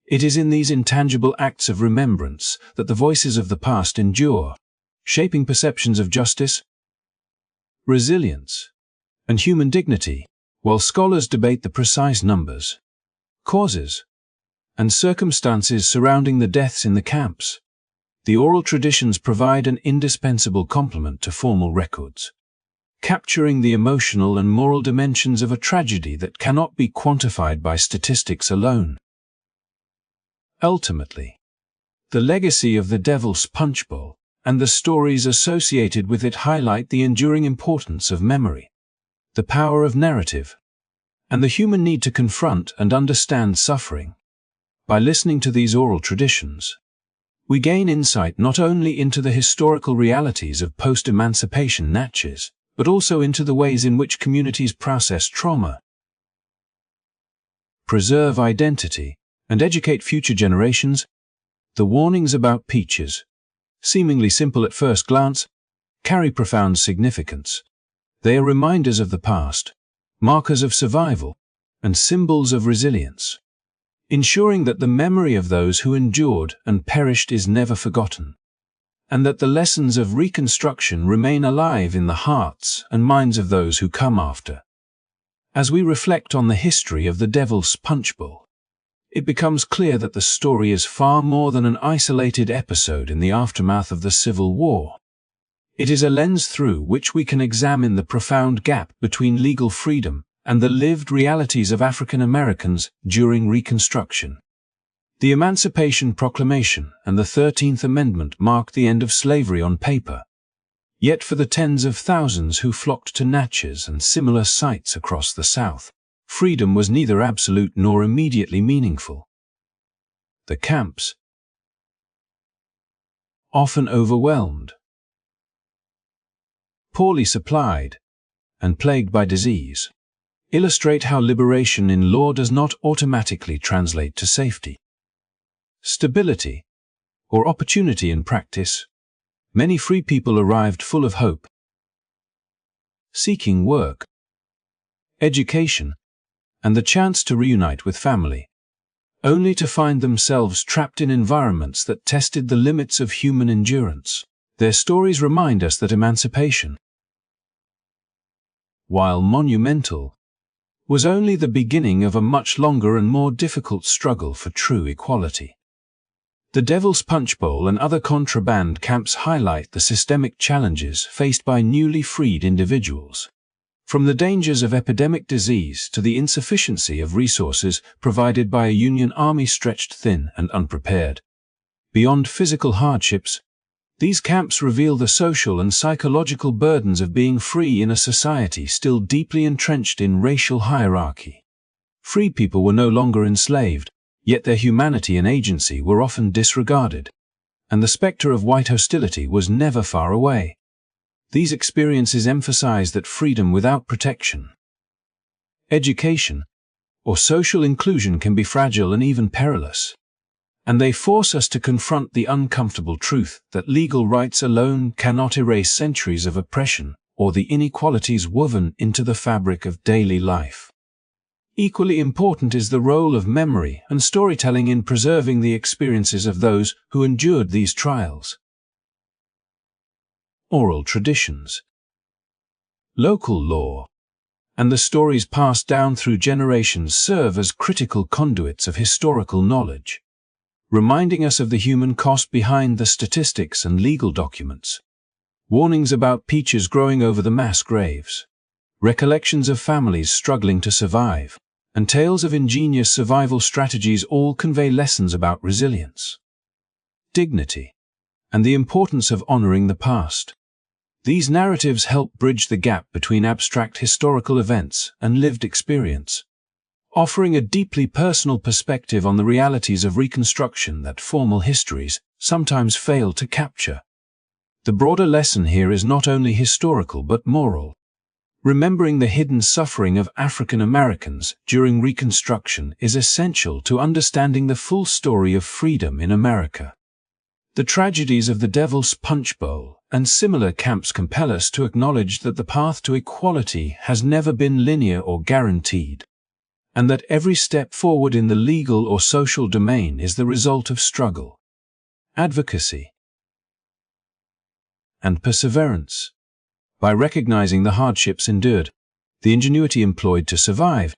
It is in these intangible acts of remembrance that the voices of the past endure, shaping perceptions of justice, resilience, and human dignity. While scholars debate the precise numbers, causes, and circumstances surrounding the deaths in the camps, the oral traditions provide an indispensable complement to formal records, capturing the emotional and moral dimensions of a tragedy that cannot be quantified by statistics alone. Ultimately, the legacy of the Devil's Punchbowl and the stories associated with it highlight the enduring importance of memory, the power of narrative, and the human need to confront and understand suffering. By listening to these oral traditions, we gain insight not only into the historical realities of post-emancipation Natchez, but also into the ways in which communities process trauma, preserve identity, and educate future generations. The warnings about peaches, seemingly simple at first glance, carry profound significance. They are reminders of the past, markers of survival, and symbols of resilience, ensuring that the memory of those who endured and perished is never forgotten, and that the lessons of Reconstruction remain alive in the hearts and minds of those who come after. As we reflect on the history of the Devil's Punchbowl, it becomes clear that the story is far more than an isolated episode in the aftermath of the Civil War. It is a lens through which we can examine the profound gap between legal freedom and the lived realities of African Americans during Reconstruction. The Emancipation Proclamation and the 13th Amendment marked the end of slavery on paper. Yet for the tens of thousands who flocked to Natchez and similar sites across the South, freedom was neither absolute nor immediately meaningful. The camps, often overwhelmed, poorly supplied, and plagued by disease, illustrate how liberation in law does not automatically translate to safety, stability, or opportunity in practice. Many free people arrived full of hope, seeking work, education, and the chance to reunite with family, only to find themselves trapped in environments that tested the limits of human endurance. Their stories remind us that emancipation, while monumental, was only the beginning of a much longer and more difficult struggle for true equality. The Devil's Punchbowl and other contraband camps highlight the systemic challenges faced by newly freed individuals, from the dangers of epidemic disease to the insufficiency of resources provided by a Union army stretched thin and unprepared. Beyond physical hardships, these camps reveal the social and psychological burdens of being free in a society still deeply entrenched in racial hierarchy. Free people were no longer enslaved, yet their humanity and agency were often disregarded, and the specter of white hostility was never far away. These experiences emphasize that freedom without protection, education, or social inclusion can be fragile and even perilous. And they force us to confront the uncomfortable truth that legal rights alone cannot erase centuries of oppression or the inequalities woven into the fabric of daily life. Equally important is the role of memory and storytelling in preserving the experiences of those who endured these trials. Oral traditions, local law, and the stories passed down through generations serve as critical conduits of historical knowledge, reminding us of the human cost behind the statistics and legal documents. Warnings about peaches growing over the mass graves, recollections of families struggling to survive, and tales of ingenious survival strategies all convey lessons about resilience, dignity, and the importance of honoring the past. These narratives help bridge the gap between abstract historical events and lived experience, offering a deeply personal perspective on the realities of Reconstruction that formal histories sometimes fail to capture. The broader lesson here is not only historical but moral. Remembering the hidden suffering of African Americans during Reconstruction is essential to understanding the full story of freedom in America. The tragedies of the Devil's Punchbowl and similar camps compel us to acknowledge that the path to equality has never been linear or guaranteed, and that every step forward in the legal or social domain is the result of struggle, advocacy, and perseverance. By recognizing the hardships endured, the ingenuity employed to survive,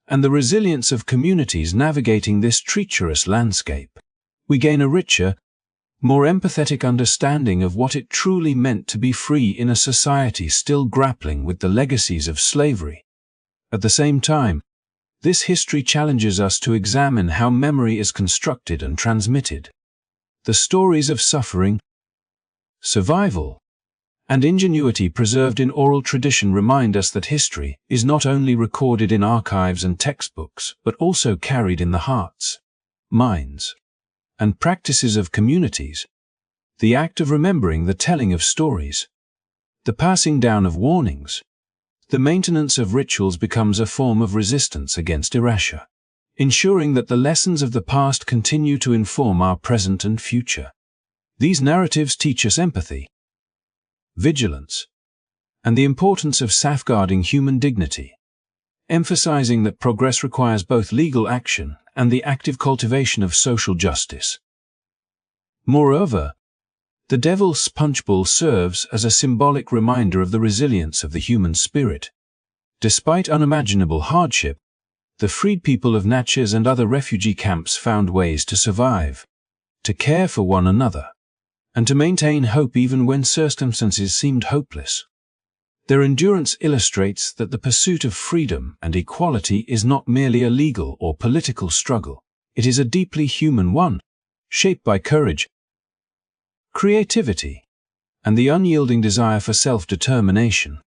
and the resilience of communities navigating this treacherous landscape, we gain a richer, more empathetic understanding of what it truly meant to be free in a society still grappling with the legacies of slavery. At the same time, this history challenges us to examine how memory is constructed and transmitted. The stories of suffering, survival, and ingenuity preserved in oral tradition remind us that history is not only recorded in archives and textbooks, but also carried in the hearts, minds, and practices of communities. The act of remembering, the telling of stories, the passing down of warnings, the maintenance of rituals becomes a form of resistance against erasure, ensuring that the lessons of the past continue to inform our present and future. These narratives teach us empathy, vigilance, and the importance of safeguarding human dignity, emphasizing that progress requires both legal action and the active cultivation of social justice. Moreover, the Devil's Punchbowl serves as a symbolic reminder of the resilience of the human spirit. Despite unimaginable hardship, the freed people of Natchez and other refugee camps found ways to survive, to care for one another, and to maintain hope even when circumstances seemed hopeless. Their endurance illustrates that the pursuit of freedom and equality is not merely a legal or political struggle. It is a deeply human one, shaped by courage, creativity, and the unyielding desire for self-determination.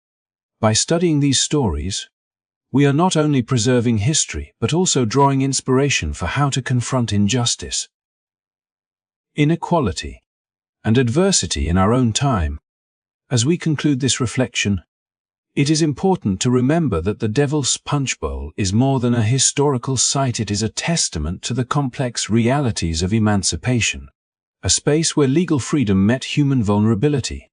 By studying these stories, we are not only preserving history but also drawing inspiration for how to confront injustice, inequality, and adversity in our own time. As we conclude this reflection, it is important to remember that the Devil's Punchbowl is more than a historical site. It is a testament to the complex realities of emancipation, a space where legal freedom met human vulnerability,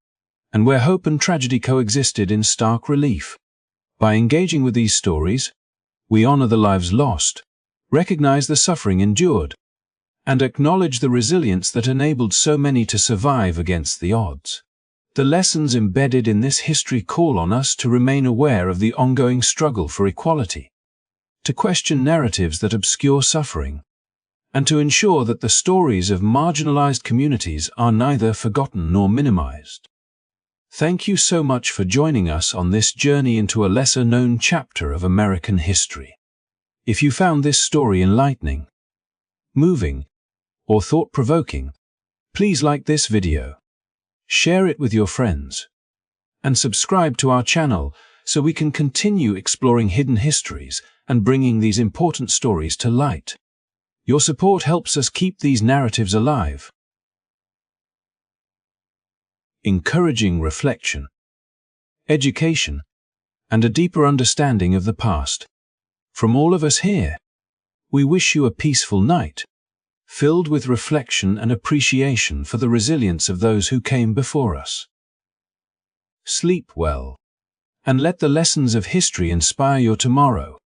and where hope and tragedy coexisted in stark relief. By engaging with these stories, we honor the lives lost, recognize the suffering endured, and acknowledge the resilience that enabled so many to survive against the odds. The lessons embedded in this history call on us to remain aware of the ongoing struggle for equality, to question narratives that obscure suffering, and to ensure that the stories of marginalized communities are neither forgotten nor minimized. Thank you so much for joining us on this journey into a lesser-known chapter of American history. If you found this story enlightening, moving, or thought-provoking, please like this video, share it with your friends, and subscribe to our channel so we can continue exploring hidden histories and bringing these important stories to light. Your support helps us keep these narratives alive, encouraging reflection, education, and a deeper understanding of the past. From all of us here, we wish you a peaceful night, filled with reflection and appreciation for the resilience of those who came before us. Sleep well, and let the lessons of history inspire your tomorrow.